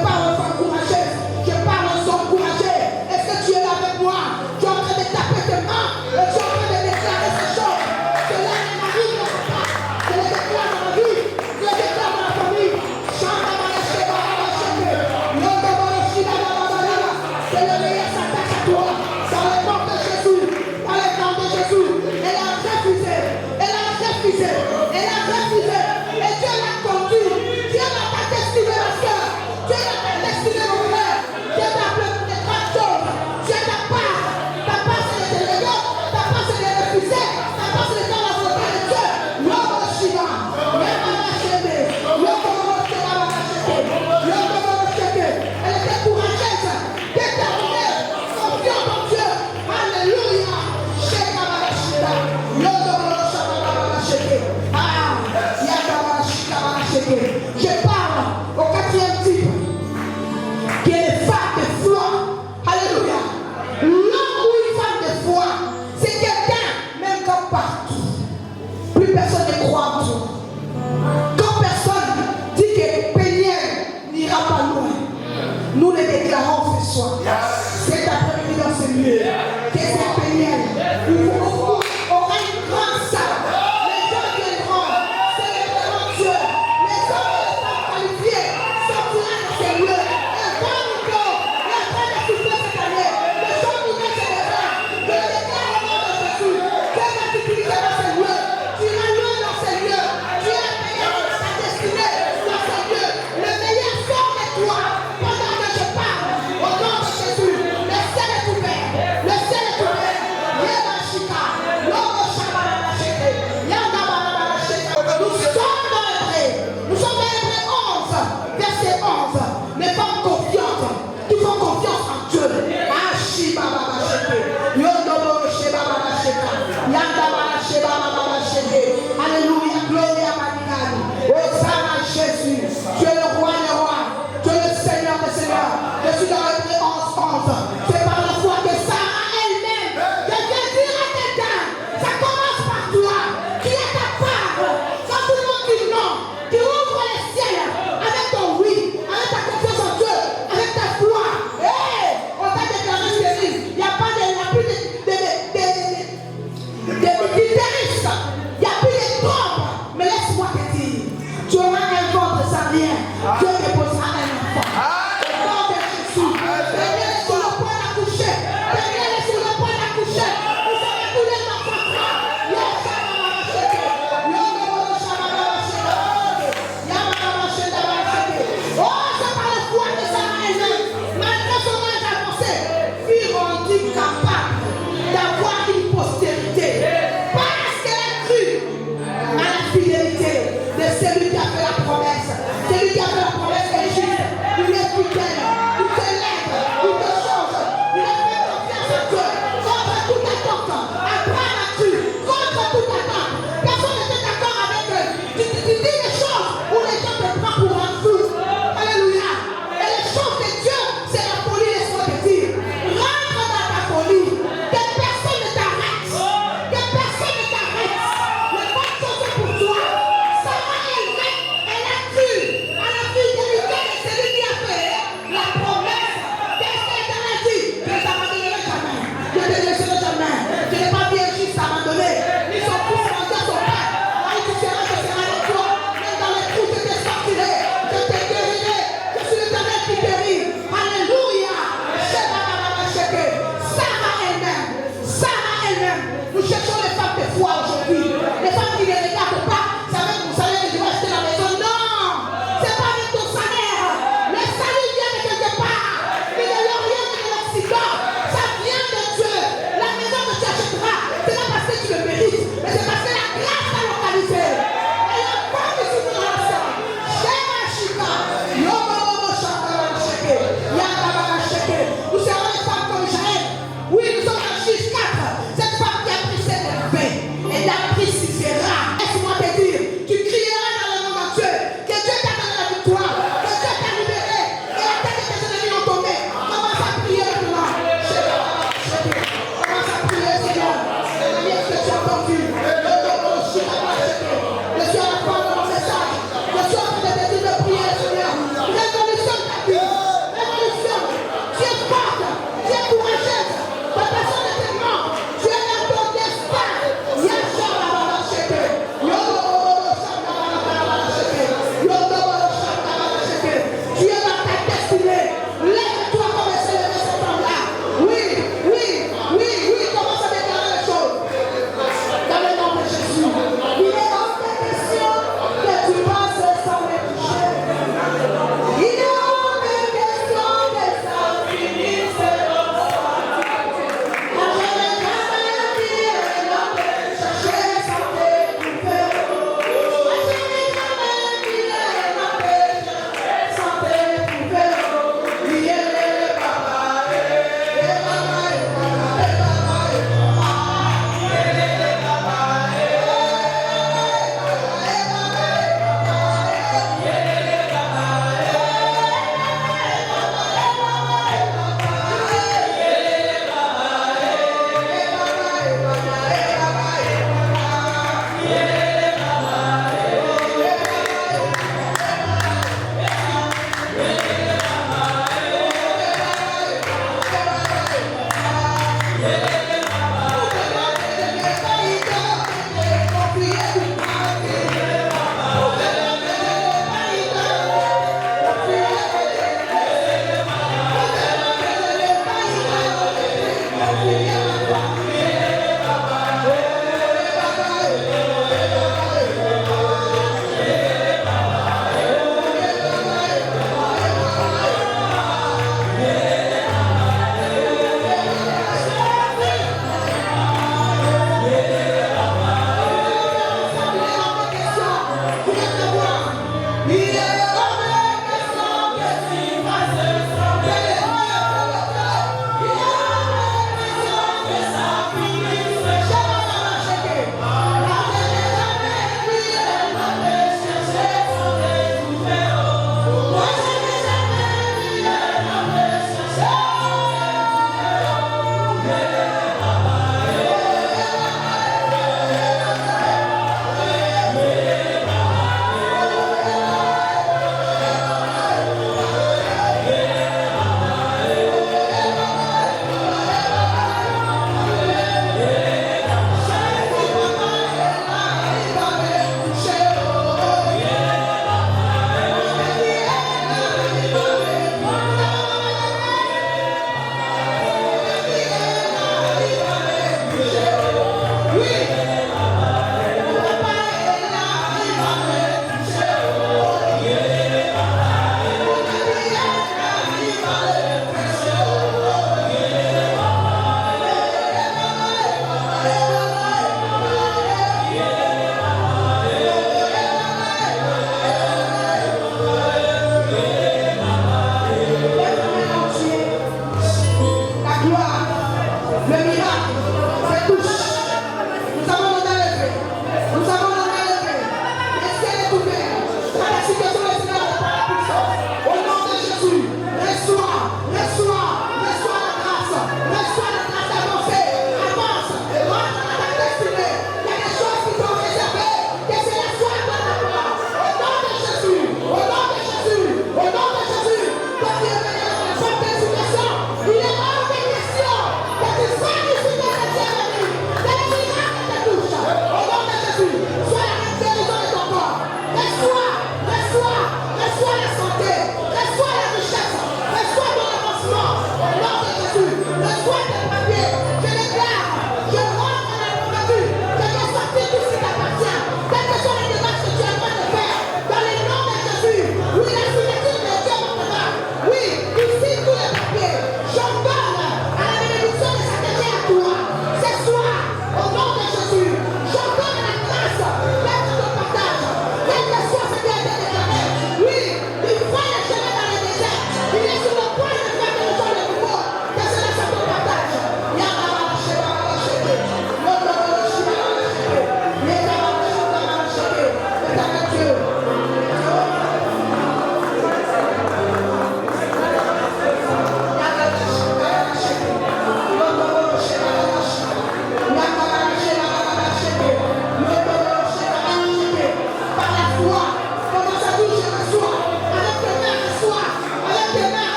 parle aux femmes courageuses. Je parle aux hommes courageux. Est-ce que tu es là avec moi? Tu es en train de taper tes mains. Et tu es en train de déclarer ces choses. Cela ne m'arrive pas. Je le déclare dans la vie. Je le déclare dans la famille. C'est le meilleur s'attaque à toi. Dans le nom de Jésus. Dans le nom de Jésus. Elle a refusé. Elle a refusé. Elle a refusé. Et Dieu l'a conduit. Dieu l'a ta destinée, ma soeur. Dieu l'a ta destinée, mon frère. Dieu t'a appelé pour des grandes choses. Dieu t'a part. Ta part, c'est de déléguer. Ta part, c'est de refuser. Ta part, c'est de faire la volonté de Dieu. L'homme de Shiva. L'homme de Shiva. L'homme de Shiva. plus personne ne croit en toi. Quand personne dit que Péniel n'ira pas loin, nous le déclarons ce soir. Cet après-midi dans ce lieu, que c'est Péniel. Aura une grande salle. Les gens viendront, célébreront Dieu. Les hommes sont qualifiés, sortiront dans ces lieux. Un grand niveau, la fin de souffler cette année. Les gens nous célébreront. Que le déclarement de Jésus. Que va t'utiliser dans ces lieux. Tu iras loin dans ces lieux. Tu iras payer ta destinée dans ces lieux. Le meilleur sort de toi pendant que je parle. Au nom de Jésus.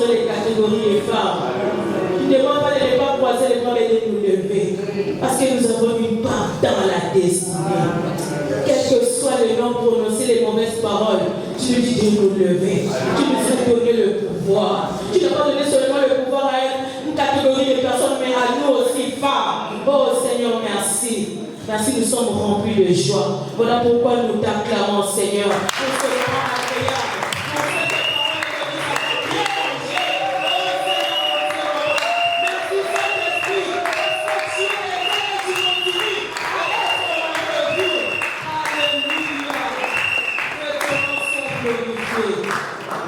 les catégories des femmes. Tu ne demandes pas de ne pas croiser les bras et de nous lever. Parce que nous avons une part dans la destinée. Quel que soit le nom prononcé, les mauvaises paroles, tu nous dis de nous lever. Tu nous as donné le pouvoir. Tu n'as pas donné seulement le pouvoir à une catégorie de personnes, mais à nous aussi, femmes. Oh Seigneur, merci. Merci, nous sommes remplis de joie. Voilà pourquoi nous t'acclamons, Seigneur. pour ce moment agréable, pour cette parole que nous avons bien mangée. Merci Saint-Esprit, parce que tu es là et tu continues à être avec nous. Alléluia.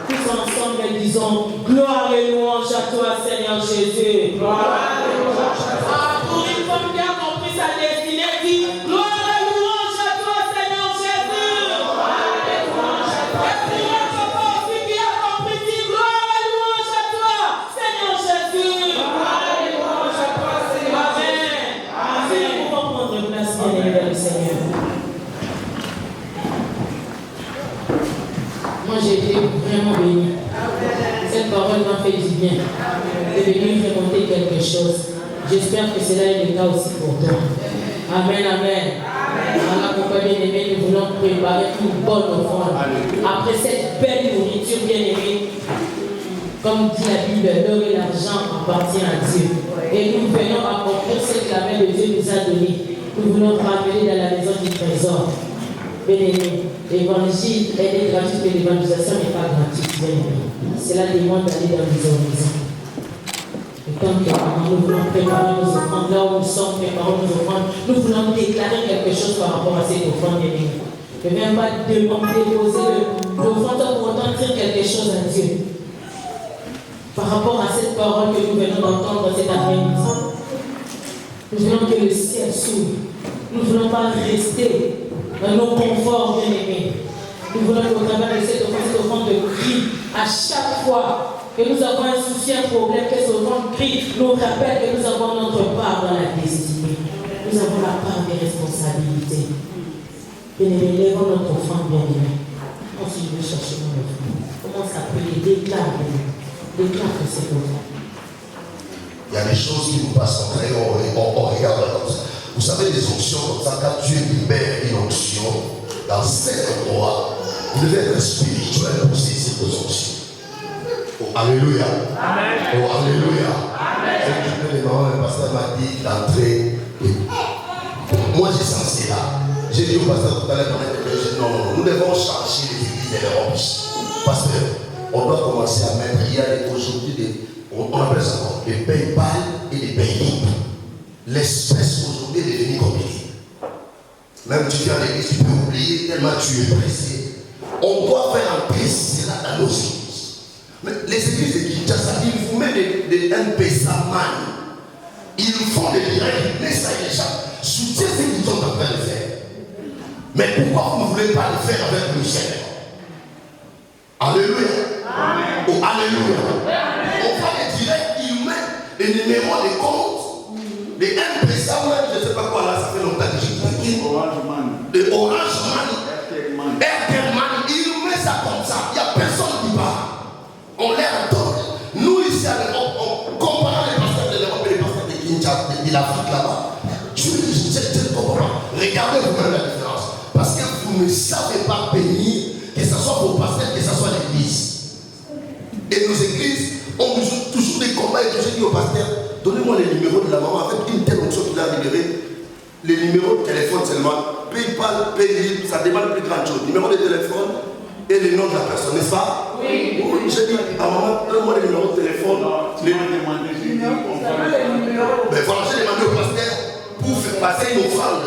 Tous ensemble, disons gloire et louange à toi, Seigneur Jésus. Gloire et louange à toi. Pour une femme qui a compris sa destinée, dit gloire et louange à toi, Seigneur Jésus. Gloire et louange à toi. Et pour un papa aussi qui a compris, dit gloire et louange à toi, Seigneur Jésus. Gloire et louange à toi, Seigneur Jésus. Amen. Si nous pouvons prendre place, bien-aimés dans le Seigneur. Moi, j'ai été vraiment béni. Cette parole m'a fait du bien. De venir remonter quelque chose. J'espère que cela est le cas aussi pour toi. Amen, amen. Alors, pourquoi bien aimé, nous voulons préparer une bonne offrande. Après cette belle nourriture, bien aimée, comme dit la Bible, l'or et l'argent appartiennent à Dieu. Et nous venons accomplir ce que la main de Dieu nous a donné. Nous voulons ramener dans la maison du trésor. Bien-aimé, l'évangile, elle est gratuite, mais l'évangélisation n'est pas gratuite. Bien-aimé. Cela demande d'aller dans les horizons. Et tant que nous voulons préparer nos offrandes, là où nous sommes, préparons nos offrandes, nous voulons déclarer quelque chose par rapport à cette offrande, bien-aimé. Ne viens pas demander, poser l'offrande pour autant dire quelque chose à Dieu. Par rapport à cette parole que nous venons d'entendre cet après-midi, nous voulons que le ciel s'ouvre. Nous ne voulons pas rester dans nos conforts, bien-aimés. Nous voulons qu'au travers de cette offrande de cri, à chaque fois que nous avons un souci, un problème, que cette offrande crie, nous rappelle que nous avons notre part dans la destinée. Nous avons la part des responsabilités. Bien-aimés, lèvons notre offrande, bien-aimés. Ensuite, nous cherchons notre offrande. Commence à prier, déclare, déclare que c'est offrande. Il y a des choses qui nous passent en vrai, on regarde comme ça. Vous savez, les onctions comme ça, quand Dieu libère une onction dans cet endroit, vous devez être spirituel pour saisir vos onctions. Oh, alléluia. Amen. Oh, alléluia. Amen. Le pasteur m'a dit d'entrer. Moi, j'ai senti là. J'ai dit au pasteur tout à l'heure, non, nous devons changer les églises et les remplies. Parce qu'on doit commencer à mettre, il y a aujourd'hui on appelle ça des PayPal et des PayLink. L'espèce aujourd'hui est devenue compliquée. Même tu viens à l'église, tu peux oublier tellement tu es pressé. On doit faire entrer cela dans nos églises. Mais les églises de Kinshasa, ils vous mettent des M-Pesa man. Ils font des directs, mais ça y est, soutient ce qu'ils sont en train de faire. Mais pourquoi vous ne voulez pas le faire avec le Seigneur? Alléluia. Amen. Oh, alléluia. Amen. On fait les directs, ils mettent les numéros des comptes, les M-Pesa man, je ne sais pas quoi là, ça fait longtemps que j'ai dit. Orange Man. Les Orange Man. Airtel Man. Ils mettent ça comme ça. Il n'y a personne qui parle. On les adore. Nous ici, on compare les pasteurs de l'Europe et les pasteurs de Kinshasa, de l'Afrique là-bas. Je ne comprends pas. Regardez vous-même la différence. Parce que vous ne savez pas bénir, que ce soit vos pasteurs, que ce soit l'église. Et nos églises ont toujours des combats. Et je dis au pasteur, donnez-moi les numéros de la maman avec une telle option qu'il a libéré. Les numéros de téléphone seulement. PayPal, PayLink, ça demande plus grande chose. Numéro de téléphone et le nom de la personne, n'est-ce pas? Oui. J'ai dit à maman, donne-moi les numéros de téléphone. Mais voilà, j'ai demandé au pasteur pour faire passer une offrande.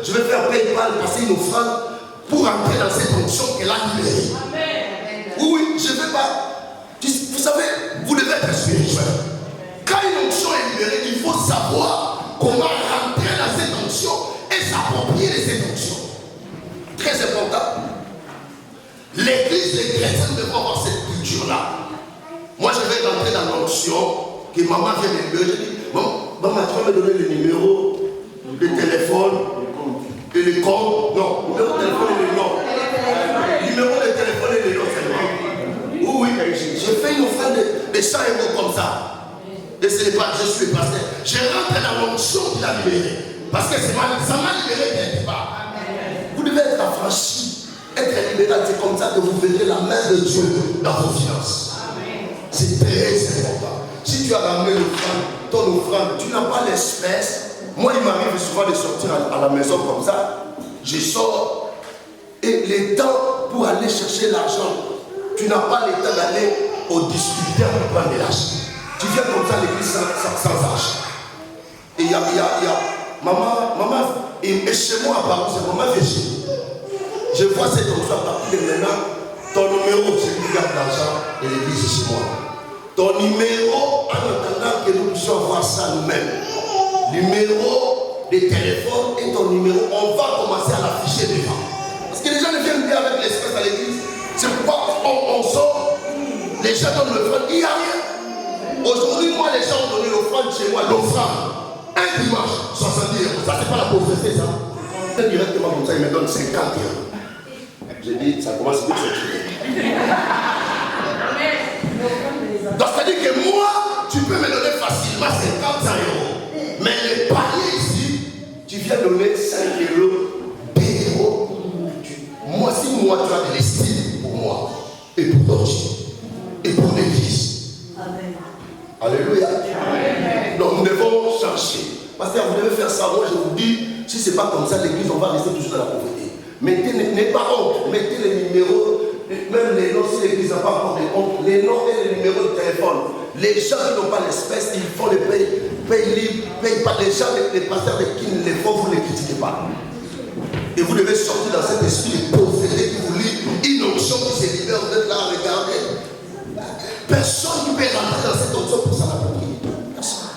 Je vais faire PayPal, passer une offrande pour entrer dans cette fonction qu'elle a libérée. Oui, je ne vais pas. Vous savez, vous devez être spirituel. Quand une onction est libérée, il faut savoir comment rentrer dans cette onction et s'approprier de cette onction. Très important. L'église, les chrétiens devront avoir cette culture-là. Moi, je vais rentrer dans l'onction que maman vient de libérer. Je dis, maman, tu vas me donner le numéro de téléphone et le compte. Non, numéro de téléphone et le nom. Numéro de téléphone et le nom seulement. Oui, je fais une offrande de 100 € comme ça. Et ce n'est pas je suis pasteur. Je rentre dans l'onction qu'il a libéré. Parce que ça m'a libéré quelque part. Vous devez être affranchi, être libéré. C'est comme ça que vous verrez la main de Dieu dans vos finances. C'est très important. Si tu as ramené ton offrande, tu n'as pas l'espèce. Moi, il m'arrive souvent de sortir à la maison comme ça. Je sors et Et les temps pour aller chercher l'argent, tu n'as pas le temps d'aller au distributeur pour prendre de l'argent. Tu viens comme ça à l'église sans argent. Et il y a maman, et chez moi, apparemment, c'est maman Virginie. Je vois cette onction à partir de maintenant. Ton numéro, c'est qui garde l'argent et l'église est chez moi. Ton numéro, en attendant que nous puissions voir ça nous-mêmes. Numéro de téléphone et ton numéro, on va commencer à l'afficher devant. Parce que les gens ne viennent pas avec l'espèce à l'église. C'est pourquoi on sort, les gens donnent l'offrande, il n'y a rien. Aujourd'hui, moi, les gens ont donné l'offrande chez moi, l'offrande. Un dimanche, 70 €. Ça, c'est pas la pauvreté, ça. Directement comme ça, il me donne 50 €. J'ai dit, ça commence vite cette chose. Donc, c'est-à-dire que moi, tu peux me donner facilement 50 €. Mais les paliers ici, tu viens donner 5 €, 2 €. Moi, si moi, tu as de l'estime pour moi, et pour d'autres, et pour l'église. Amen. Alléluia. Amen. Donc, nous devons changer. Parce que vous devez faire ça. Moi, je vous dis, si ce n'est pas comme ça, l'église, on va rester toujours dans la pauvreté. N'ayez pas honte. Mettez les numéros, même les noms, si l'église n'a pas encore de honte, les noms et les numéros de téléphone. Les gens qui n'ont pas l'espèce, ils font les payent libre, payent pas. Les gens, les pasteurs qui ne les font, vous ne les critiquez pas. Et vous devez sortir dans cet esprit de pauvreté qui vous lie, une onction qui se libère, vous êtes là à regarder. Personne qui peut rentrer dans cette onction pour s'en approprier. Personne.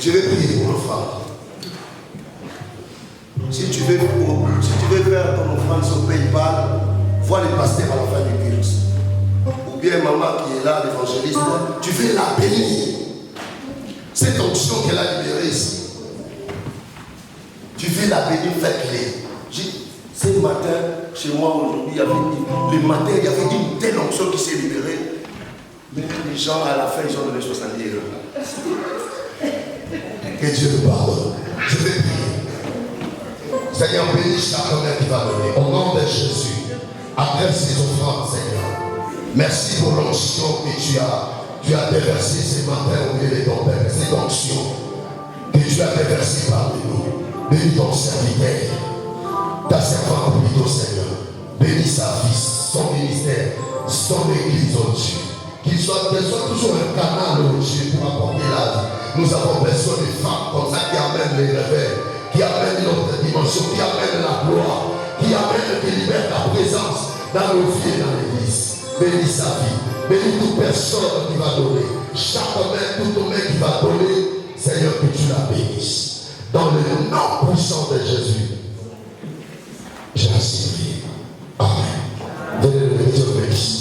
Je vais prier pour l'offrande. Si tu veux faire ton offrande sur PayPal, vois les pasteurs à la fin du culte. Ou bien maman qui est là, l'évangéliste, tu veux la bénir. Cette onction qu'elle a libérée ici. Tu veux la bénir, faites-les. Ce matin, chez moi aujourd'hui, il y avait le matin, il y avait une telle onction qui s'est libérée. Mais les gens, à la fin, ils ont donné 70 €. Que Dieu te pardonne. Je vais prier. Seigneur, bénis chacun qui va donner. Au nom de Jésus, adresse les offrandes, Seigneur. Merci pour l'onction que tu as déversée ce matin au milieu de ton Père. Cette onction que tu as déversée parmi nous. Bénis ton serviteur, ta servante plutôt, Seigneur. Bénis sa vie, son ministère, son église, oh Dieu. Qu'il soit toujours un canal, oh Dieu, pour apporter la vie. Nous avons besoin de femmes comme ça qui amènent les réveils, qui amènent notre dimension, qui amènent la gloire, qui amènent, qui libèrent ta présence dans nos vies et dans l'église. Bénis sa vie. Bénis toute personne qui va donner. Chaque main, toute main qui va donner, Seigneur, que tu la bénisses. Dans le nom puissant de Jésus, j'ai ainsi prié. Amen. Venez le Dieu bénisse.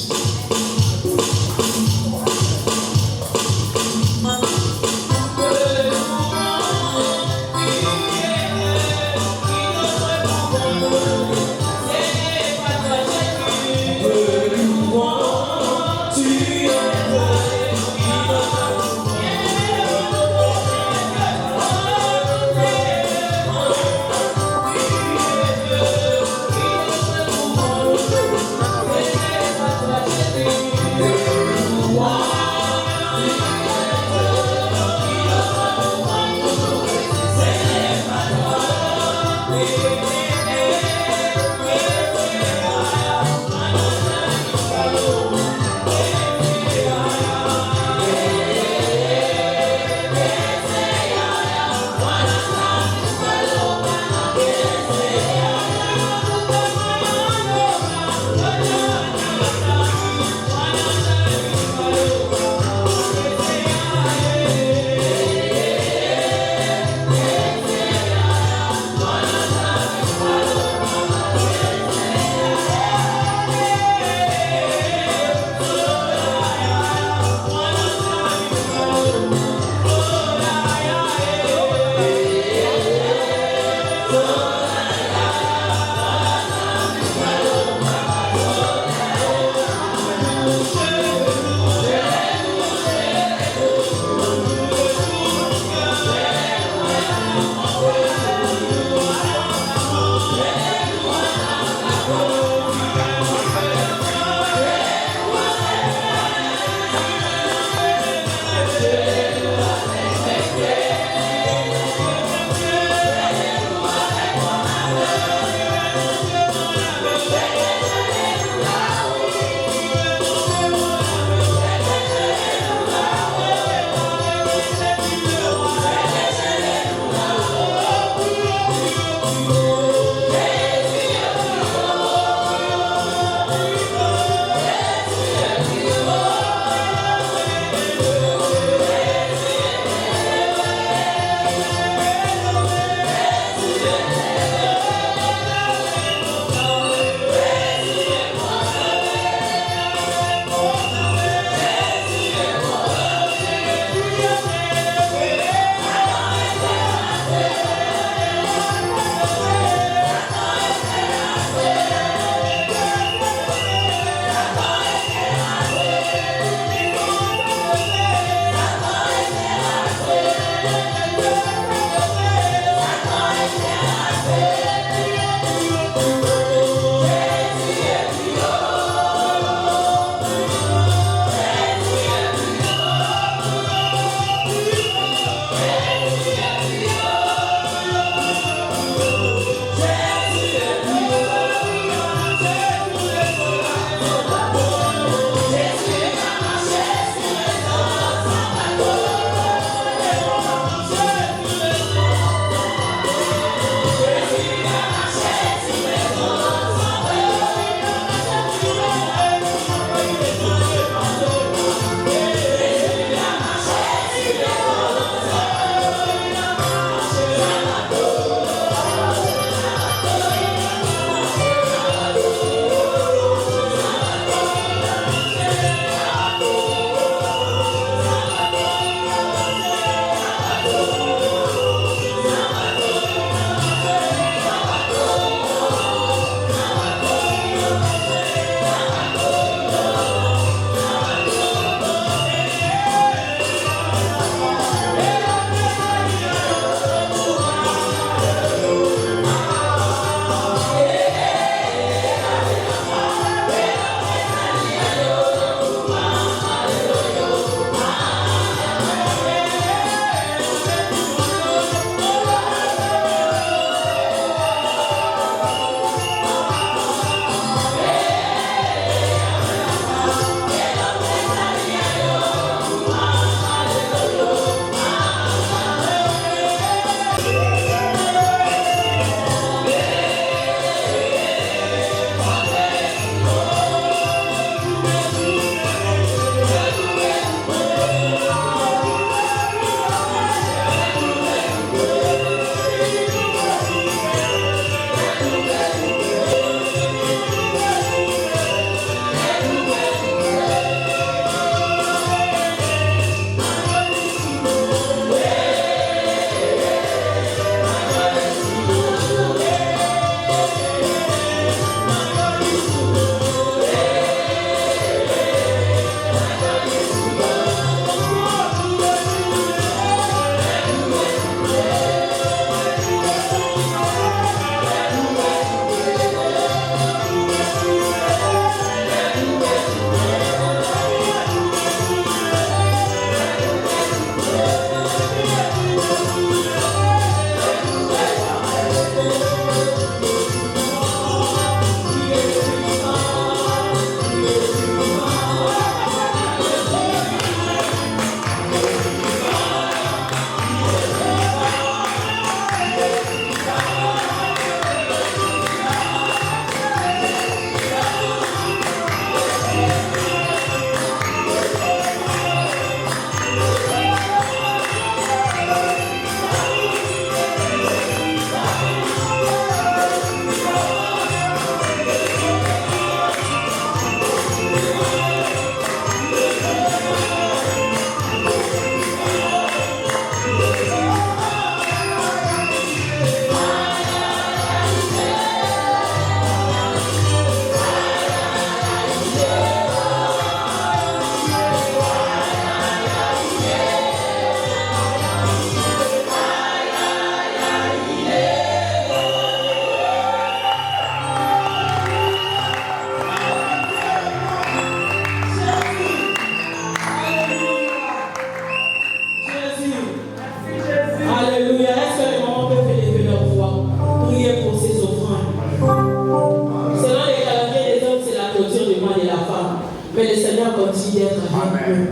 Selon les calendriers des hommes, c'est la clôture du mois de la femme. Mais le Seigneur continue d'être avec eux.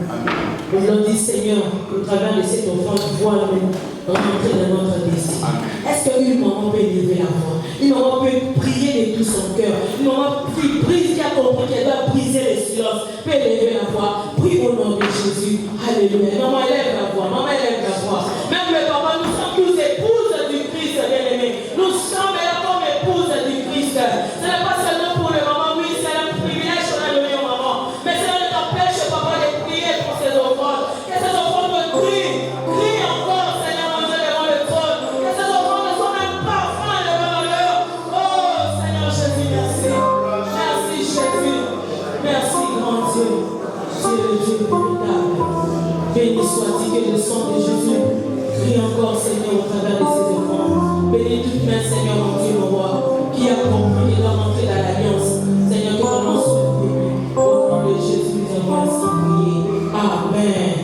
Nous leur dit, Seigneur, au travers de cette offrande, vois-nous rentrer dans notre destin. Est-ce qu'une maman peut élever la voix? Une maman peut prier de tout son cœur. Une maman qui a compris qu'elle doit briser le silence, peut élever la voix. Prie au nom de Jésus. Alléluia. Maman, élève la voix. Maman, élève la voix. Même les parents, nous sommes tous épouses du Christ, bien-aimés. Nous sommes là comme épouses du Christ. Ce n'est pas seulement pour les mamans, oui, c'est un privilège qu'on a donné aux mamans. Mais cela ne t'empêche, papa, de prier pour ces offrandes. Que ces offrandes me crient. Crie encore, Seigneur, mon Dieu, devant le trône. Que ces offrandes soient même parfum devant l'heure. Oh, Seigneur Jésus, merci. Merci, Jésus. Merci, grand Dieu. Tu es le Dieu véritable. Béni soit-il que le sang de Jésus crie encore, Seigneur, au travers de ces offrandes. Bénis toute main, Seigneur, mon Dieu, mon roi, qui a compris et doit rentrer dans l'alliance. Seigneur, que vraiment soit béni. Au nom de Jésus, nous avons ainsi prié. Amen.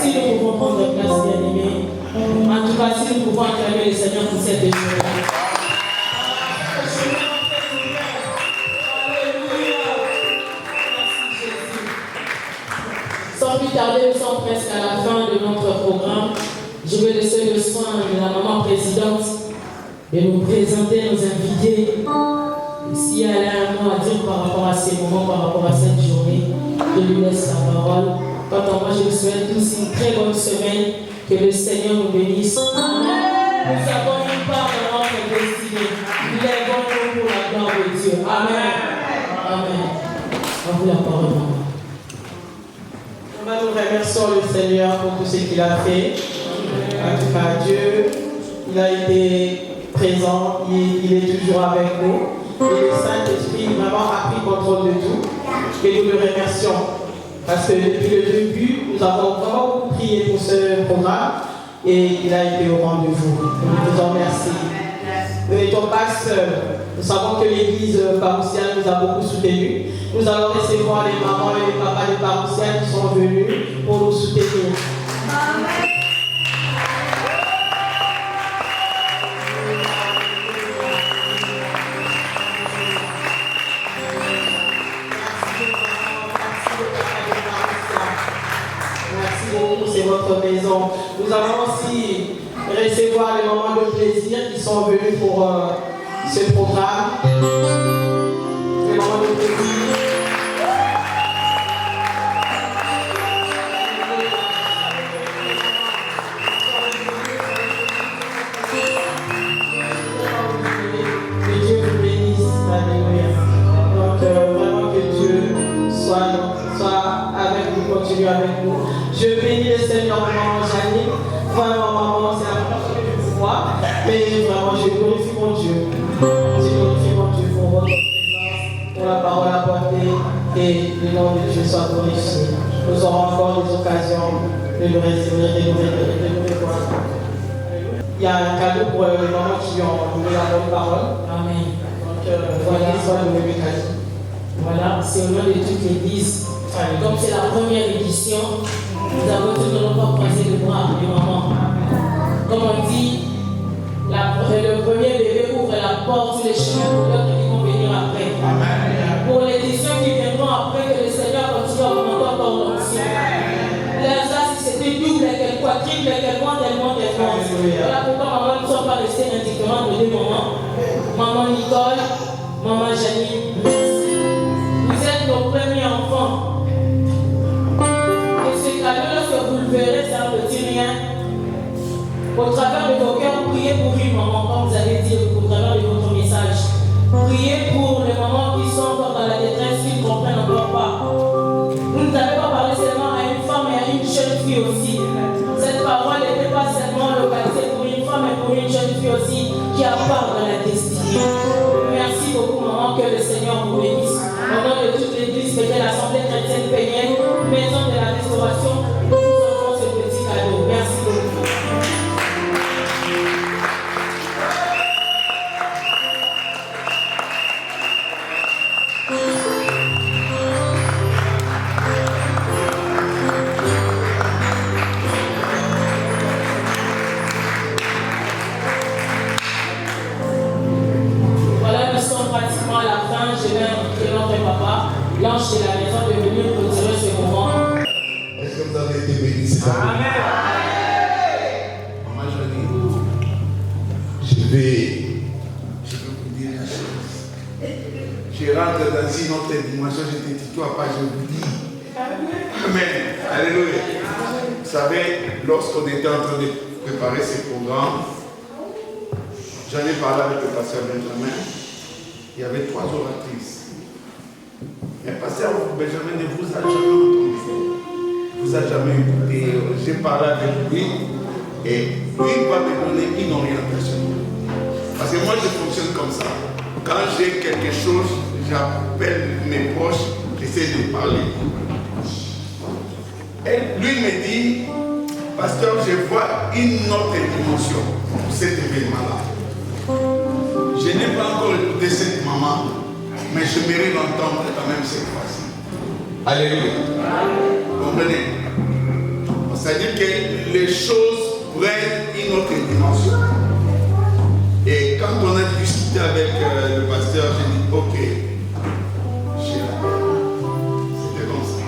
Si nous pouvons prendre place, bien-aimés. En tout cas, si nous pouvons acclamer le Seigneur pour cette journée. Sans plus tarder, nous sommes presque à la fin de notre programme. Je vais laisser le soin de la maman présidente de nous présenter nos invités. Si elle a un mot à dire par rapport à ces moments, par rapport à cette journée, je lui laisse la parole. Quant à moi, je vous souhaite tous une très bonne semaine. Que le Seigneur nous bénisse. Nous avons une part dans notre destinée. Lèvons-nous pour la gloire de Dieu. Amen. Amen. À vous la parole, maman. Nous remercions le Seigneur pour tout ce qu'il a fait. En tout cas, Dieu, il a été présent, il est toujours avec nous. Et le Saint-Esprit vraiment a pris contrôle de tout. Et nous le remercions. Parce que depuis le début, nous avons vraiment beaucoup prié pour ce programme. Et il a été au rendez-vous. Nous vous en remercions. Nous n'étions pas seuls. Nous savons que l'église paroissiale nous a beaucoup soutenus. Nous allons recevoir les mamans et les papas des paroissiales qui sont venus pour nous soutenir. Amen. Merci beaucoup, c'est votre maison. Nous allons aussi recevoir les moments de plaisir qui sont venus pour ce programme. Les moments de plaisir. Que Dieu vous bénisse. Alléluia. Donc vraiment que Dieu soit avec nous, continue avec nous. Je bénis le Seigneur pour maman Janine. Vraiment, maman, c'est la première fois que je vous vois. Mais vraiment, je glorifie mon Dieu. Je glorifie mon Dieu pour votre présence, pour la parole apportée. Et le nom de Dieu soit glorifié. Nous aurons encore des occasions de nous réserver, de nous revoir. Il y a un cadeau pour les mamans qui ont donné la bonne parole. Amen. Donc, voilà, soit le même cadeau. Voilà, c'est au nom de toute l'église. Comme c'est la première édition, nous avons tout le monde croisé le bras des mamans. Comme on dit, le premier bébé ouvre la porte sur les chemins pour d'autres qui vont venir après. Amen. Pour l'édition qui viendront après, que le Seigneur continue à augmenter encore l'onction. Là, si c'était double, quel quadruple, quel monde. Voilà pourquoi maman ne sont pas restées indifférentes de deux mamans. Maman Nicole, maman Janine, merci. Vous êtes nos premiers enfants. Et ce cadeau, lorsque vous le verrez, c'est un petit rien. Au travers de vos cœurs, priez pour une maman, comme vous avez dit au travers de votre message. Priez pour les mamans qui sont encore dans la détresse, qui ne comprennent encore pas. Vous ne avez pas parlé seulement à une femme et à une jeune fille aussi. Cette parole n'était pas seulement localisée pour une femme, mais pour une jeune fille aussi qui a part dans la destinée. Merci beaucoup, maman, que le Seigneur vous bénisse. Au nom de toute l'église, de l'Assemblée chrétienne Pénienne, maison de la restauration, nous vous offrons ce petit cadeau. Merci beaucoup. Voilà, nous sommes pratiquement Amen. Maman Johnny, je vais vous dire la chose. Je rentre dans une autre dimension, je ne te tutoie pas, je vous dis. Amen. Alléluia. Vous savez, lorsqu'on était en train de préparer ces programmes, j'en ai parlé avec le pasteur Benjamin. Il y avait 3 oratrices. Mais pasteur Benjamin ne vous a jamais entendu. Vous a jamais écouté. J'ai parlé avec lui et lui va me donner une orientation. Parce que moi je fonctionne comme ça. Quand j'ai quelque chose, j'appelle mes proches, j'essaie de parler. Et lui me dit, pasteur, je vois une autre dimension pour cet événement-là. Je n'ai pas encore écouté cette maman, mais je mérite l'entendre quand même cette fois-ci. Alléluia. Vous comprenez? C'est-à-dire que les choses prennent une autre dimension. Et quand on a discuté avec le pasteur, j'ai dit, ok, c'était comme ça.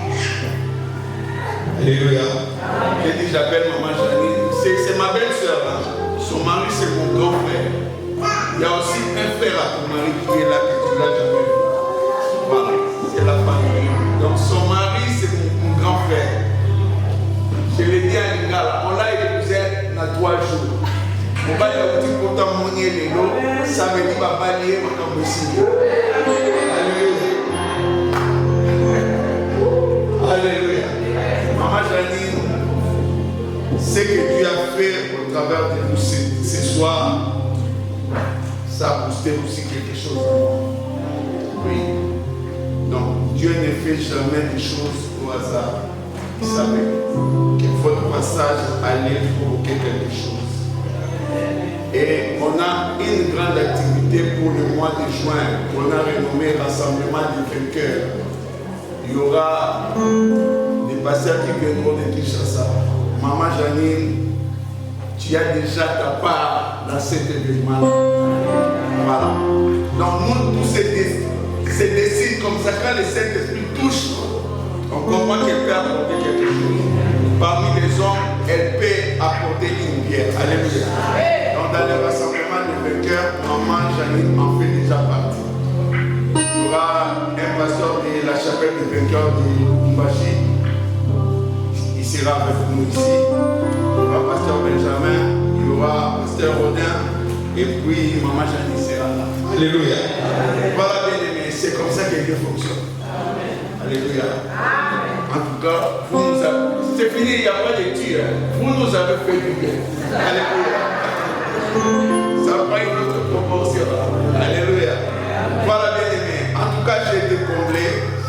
Alléluia. J'ai dit, j'appelle maman Janine. C'est ma belle-sœur. Hein. Son mari, c'est mon grand frère. Il y a aussi un frère à ton mari qui est là, que tu l'as jamais vu. Voilà, c'est la famille. Donc son mari, c'est mon grand frère. Je l'ai dit à Lingala, on l'a épousé dans 3 jours. On va dire que pourtant mon les lots, ça veut dire papa lié comme aussi. Alléluia. Alléluia. Maman Janine, ce que Dieu a fait au travers de nous ce soir, ça a boosté aussi quelque chose. Oui. Donc, Dieu ne fait jamais des choses au hasard. Il savait que votre passage allait provoquer quelque chose. Et on a une grande activité pour le mois de juin qu'on a renommé Rassemblement des vainqueurs. Il y aura des pasteurs qui viendront de Kinshasa. Maman Janine, tu as déjà ta part dans cet événement. Voilà. Donc nous, tous ces décides comme ça, quand le Saint-Esprit touche, on comprend qu'elle peut apporter quelque chose. Parmi les hommes, elle peut apporter une bière. Alléluia. Donc dans le rassemblement des vainqueurs, maman Janine en fait déjà partie. Il y aura un pasteur de la chapelle des vainqueurs de Lumbashi. Il sera avec nous ici. Il y aura pasteur Benjamin, il y aura pasteur Rodin, et puis maman Janine sera là. Alléluia. Voilà bien aimé, c'est comme ça que Dieu fonctionne. Alléluia. En tout cas, vous nous avez... C'est fini, il n'y a pas de tir. Vous nous avez fait du bien. Alléluia. Ça prend une autre proportion. Alléluia. Voilà bien aimé. En tout cas, j'ai été comblé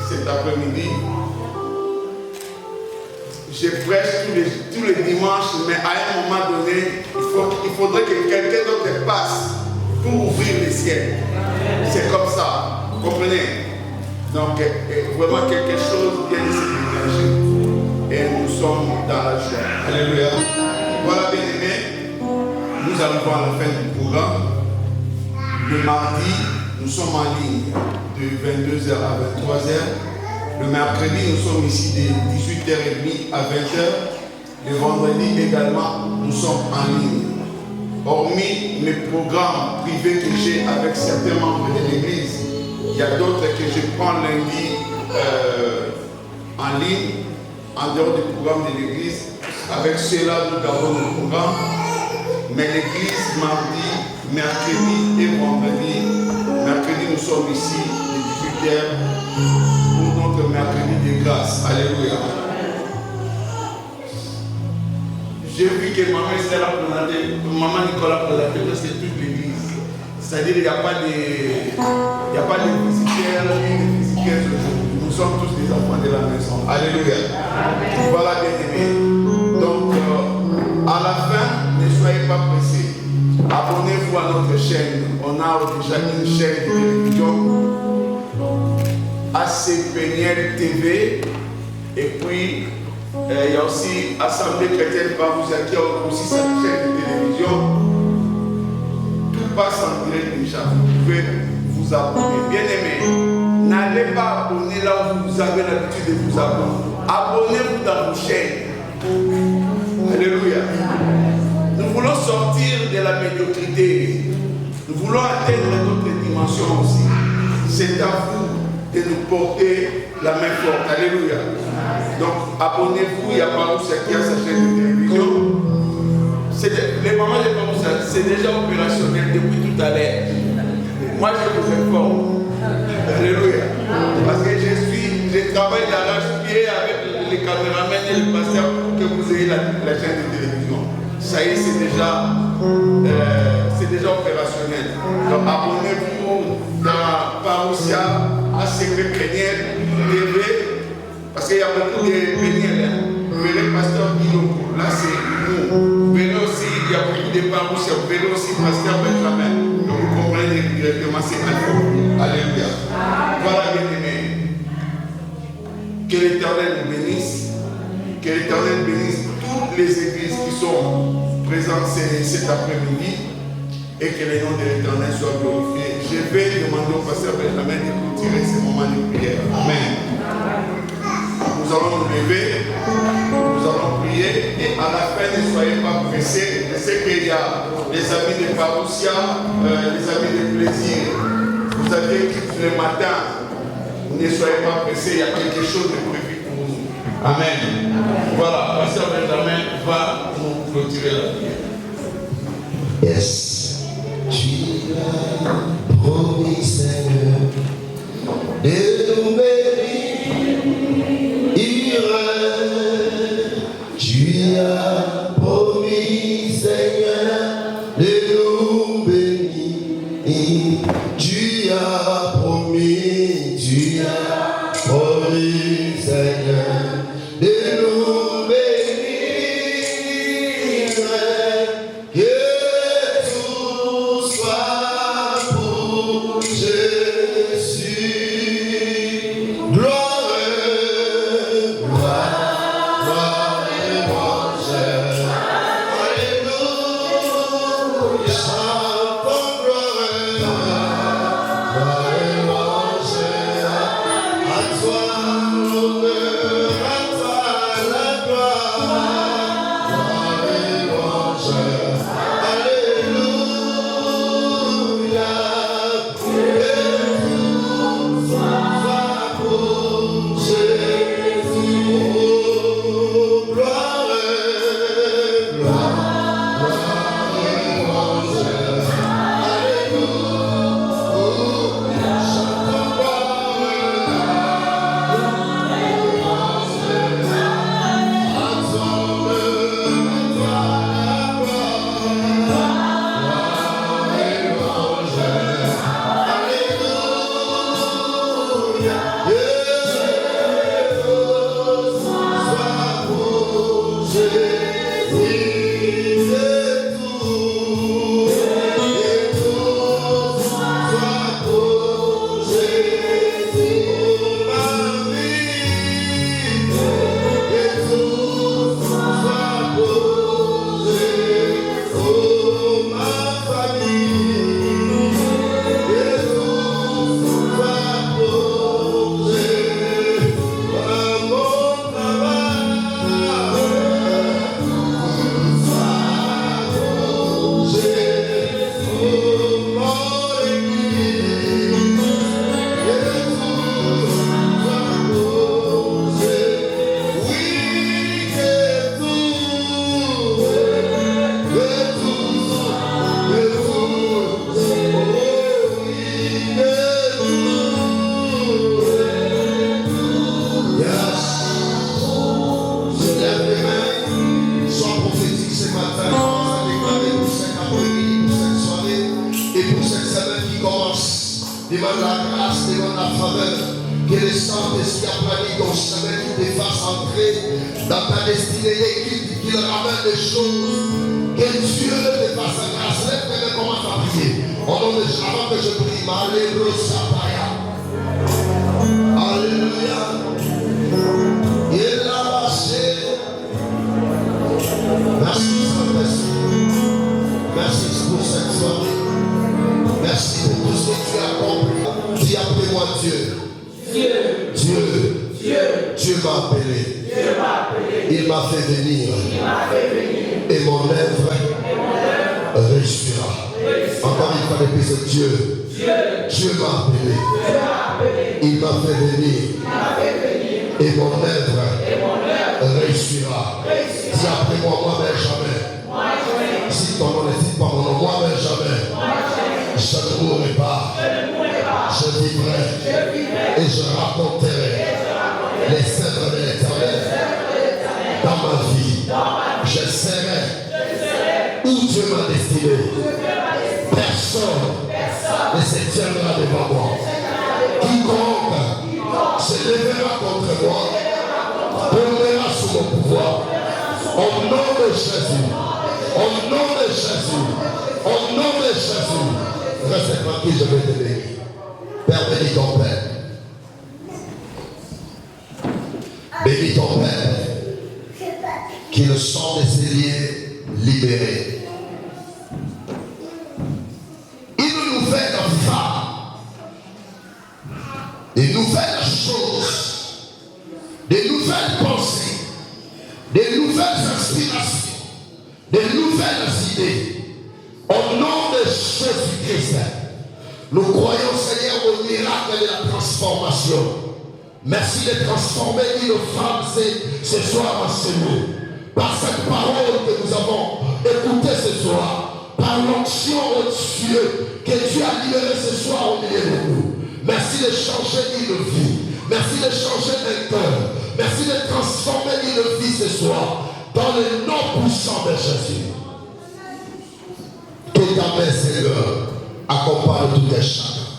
cet après-midi. Je prêche tous les dimanches, mais à un moment donné, il faudrait que quelqu'un d'autre passe pour ouvrir les ciels. C'est comme ça. Vous comprenez? Donc, vraiment quelque chose vient de se dégager. Et nous sommes dans la joie. Alléluia. Voilà, bien aimé. Nous arrivons à la fin du programme. Le mardi, nous sommes en ligne de 22h à 23h. Le mercredi, nous sommes ici de 18h30 à 20h. Le vendredi également, nous sommes en ligne. Hormis mes programmes privés que j'ai avec certains membres de l'église, il y a d'autres que je prends lundi en ligne, en dehors du programme de l'église. Avec ceux-là, nous avons le programme. Mais l'église, mardi, mercredi et vendredi. Mercredi, nous sommes ici, de 18h, pour notre mercredi de grâce. Alléluia. J'ai vu que maman Esther a présenté, maman Nicolas a présenté presque toute l'église. C'est-à-dire qu'il n'y a pas de visiteurs ni de visiteuses aujourd'hui. Nous sommes tous des enfants de la maison. Alléluia. Voilà bien aimé. Donc, à la fin, ne soyez pas pressés. Abonnez-vous à notre chaîne. On a déjà une chaîne de télévision, AC Peniel TV. Et puis, il y a aussi Assemblée chrétienne Parousia qui a aussi sa chaîne de télévision. Tout passe en direct déjà. Vous pouvez vous abonner. Bien aimé, n'allez pas abonner là où vous avez l'habitude de vous abonner. Abonnez-vous dans vos chaînes. voulons sortir de la médiocrité. Nous voulons atteindre d'autres dimensions aussi. C'est à vous de nous porter la main forte. Alléluia. Donc, abonnez-vous. Il y a Parousia qui a sa chaîne de télévision. Les mamans de Parousia, c'est déjà opérationnel depuis tout à l'heure. Moi, je vous informe. Alléluia. Parce que je travaille d'arrache-pied avec les caméramans et les pasteurs pour que vous ayez la chaîne de télévision. Ça y est, c'est déjà opérationnel. Donc, abonnez-vous dans Parousia, à Secret Péniel TV, parce qu'il y a beaucoup de Péniel. Vous verrez Pasteur Guillaume, là c'est nous. Vous verrez aussi, il y a beaucoup de Parousia. Vous verrez aussi Pasteur Benjamin. Donc vous comprenez directement c'est Alpha. Alléluia. Voilà, bien-aimés. Que l'Éternel nous bénisse. Que l'Éternel bénisse toutes les églises qui sont présentes cet après-midi. Et que le nom de l'Éternel soit glorifié. Je vais demander au pasteur Benjamin de clôturer ces moments de prière. Amen. Nous allons nous lever, nous allons prier et à la fin ne soyez pas pressés. Je sais qu'il y a les amis de Parousia, les amis de plaisir. Vous avez dit le matin, ne soyez pas pressés, il y a quelque chose de prévu pour nous. Amen. Voilà, pasteur Benjamin va nous clôturer la prière. Yes. Tu as promis, Seigneur, de nous bénir. Tu as promis, Seigneur, de nous bénir. Tu as promis, Seigneur, de nous bénir. Que tout soit pour Jésus. Gloire, gloire et louange. Alléluia. Chantons gloire, gloire et louange. À toi l'honneur, à toi la gloire, gloire et louange. Alléluia. Que tout soit pour Jésus. Oh, gloire, gloire, gloire et louange. Alléluia. Chantons demande la grâce, demande la faveur. Que le Saint-Esprit a planifié ton chemin, qui te fasse entrer dans ta destinée et qu'il ramène des choses. Que Dieu te fasse grâce. Lève-toi et commence à prier. Au nom de Jésus, avant que je prie, Alléluia. Alléluia. Il a passé. Merci Saint-Esprit. Merci pour cette soirée. Merci pour tout ce que tu as accompli. Dis après moi Dieu. Dieu m'a appelé. Il m'a fait venir. Et mon œuvre ton épisode, Dieu m'a appelé. Il m'a fait venir. Et mon œuvre réussira. Dis après moi, Benjamin. Si ton nom ne dit pas mon nom, moi, Benjamin. Je ne mourrai pas. Je vivrai. Et je raconterai les œuvres de l'Éternel dans ma vie. Je serai où Dieu m'a destiné. Personne ne se tiendra devant moi. Quiconque se lèvera contre moi tombera sous mon pouvoir. Au nom de Jésus. Au nom de Jésus. Au nom de Jésus. Reste tranquille, je vais te bénir. Père, bénis ton Père. Bénis ton Père. Qui le sang de ses liés libérés. Une nouvelle femme. Des nouvelles choses. Des nouvelles pensées. Des nouvelles inspirations. Des nouvelles idées. Au nom de Jésus-Christ, nous croyons, Seigneur, au miracle de la transformation. Merci de transformer une femme ce soir en ce lieu. Par cette parole que nous avons écoutée ce soir, par l'onction au Dieu que Dieu a libéré ce soir au milieu de nous. Merci de changer une vie. Merci de changer un cœur. Merci de transformer une vie ce soir dans le nom puissant de Jésus. Que ta main, Seigneur, accompagne tous tes chagrins.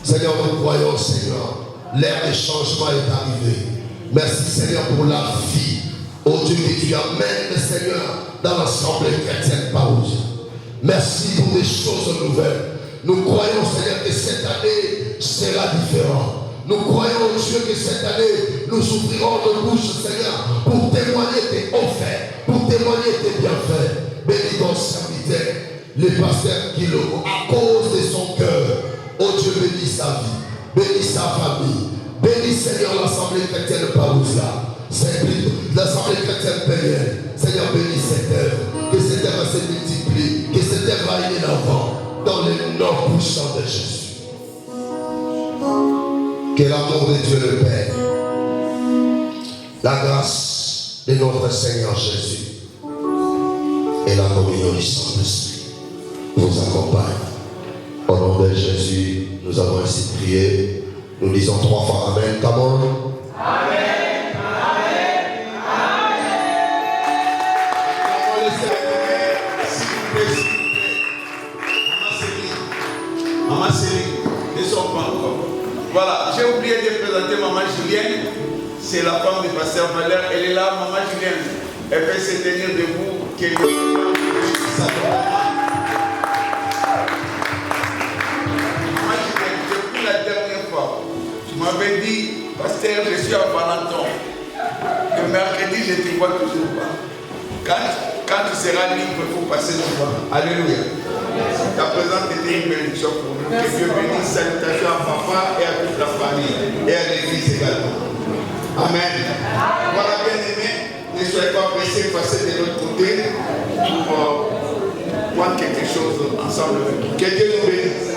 Seigneur, nous croyons, Seigneur, l'ère des changements est arrivée. Merci, Seigneur, pour la vie. Oh Dieu, que tu amènes, Seigneur, dans l'assemblée chrétienne Parousia. Merci pour des choses nouvelles. Nous croyons, Seigneur, que cette année sera différente. Nous croyons, Dieu, que cette année, nous ouvrirons nos bouches, Seigneur, pour témoigner tes hauts faits, pour témoigner tes bienfaits. Bénis ton serviteur, le pasteur Kilo, à cause de son cœur. Oh Dieu, bénis sa vie, bénis sa famille. Bénis, Seigneur, l'assemblée chrétienne Parousia. L'assemblée chrétienne païenne. Seigneur, bénis cette œuvre. Que cette œuvre se multiplie. Que cette œuvre aille en avant. Dans le nom puissant de Jésus. Que l'amour de Dieu le Père, la grâce de notre Seigneur Jésus et la communion du Saint-Esprit vous accompagne. Au nom de Jésus, nous avons ainsi prié. Nous disons 3 fois Amen. Come on. Amen. Maman Céline, ne sont pas encore. Voilà, j'ai oublié de présenter Maman Julienne. C'est la femme du pasteur Valère. Elle est là, Maman Julienne. Elle peut se tenir debout. Maman Julienne, depuis la dernière fois, tu m'avais dit, pasteur, je suis à Valenton. Le mercredi, je ne te vois toujours pas. Quand tu seras libre, il faut passer le voir. Alléluia. Ta présence était une bénédiction pour nous. Que Dieu bénisse. Salutations à papa et à toute la famille. Et à l'église également. Amen. Voilà, bien aimé. Ne soyez pas pressés, passez de l'autre côté pour voir quelque chose ensemble. Que Dieu nous bénisse.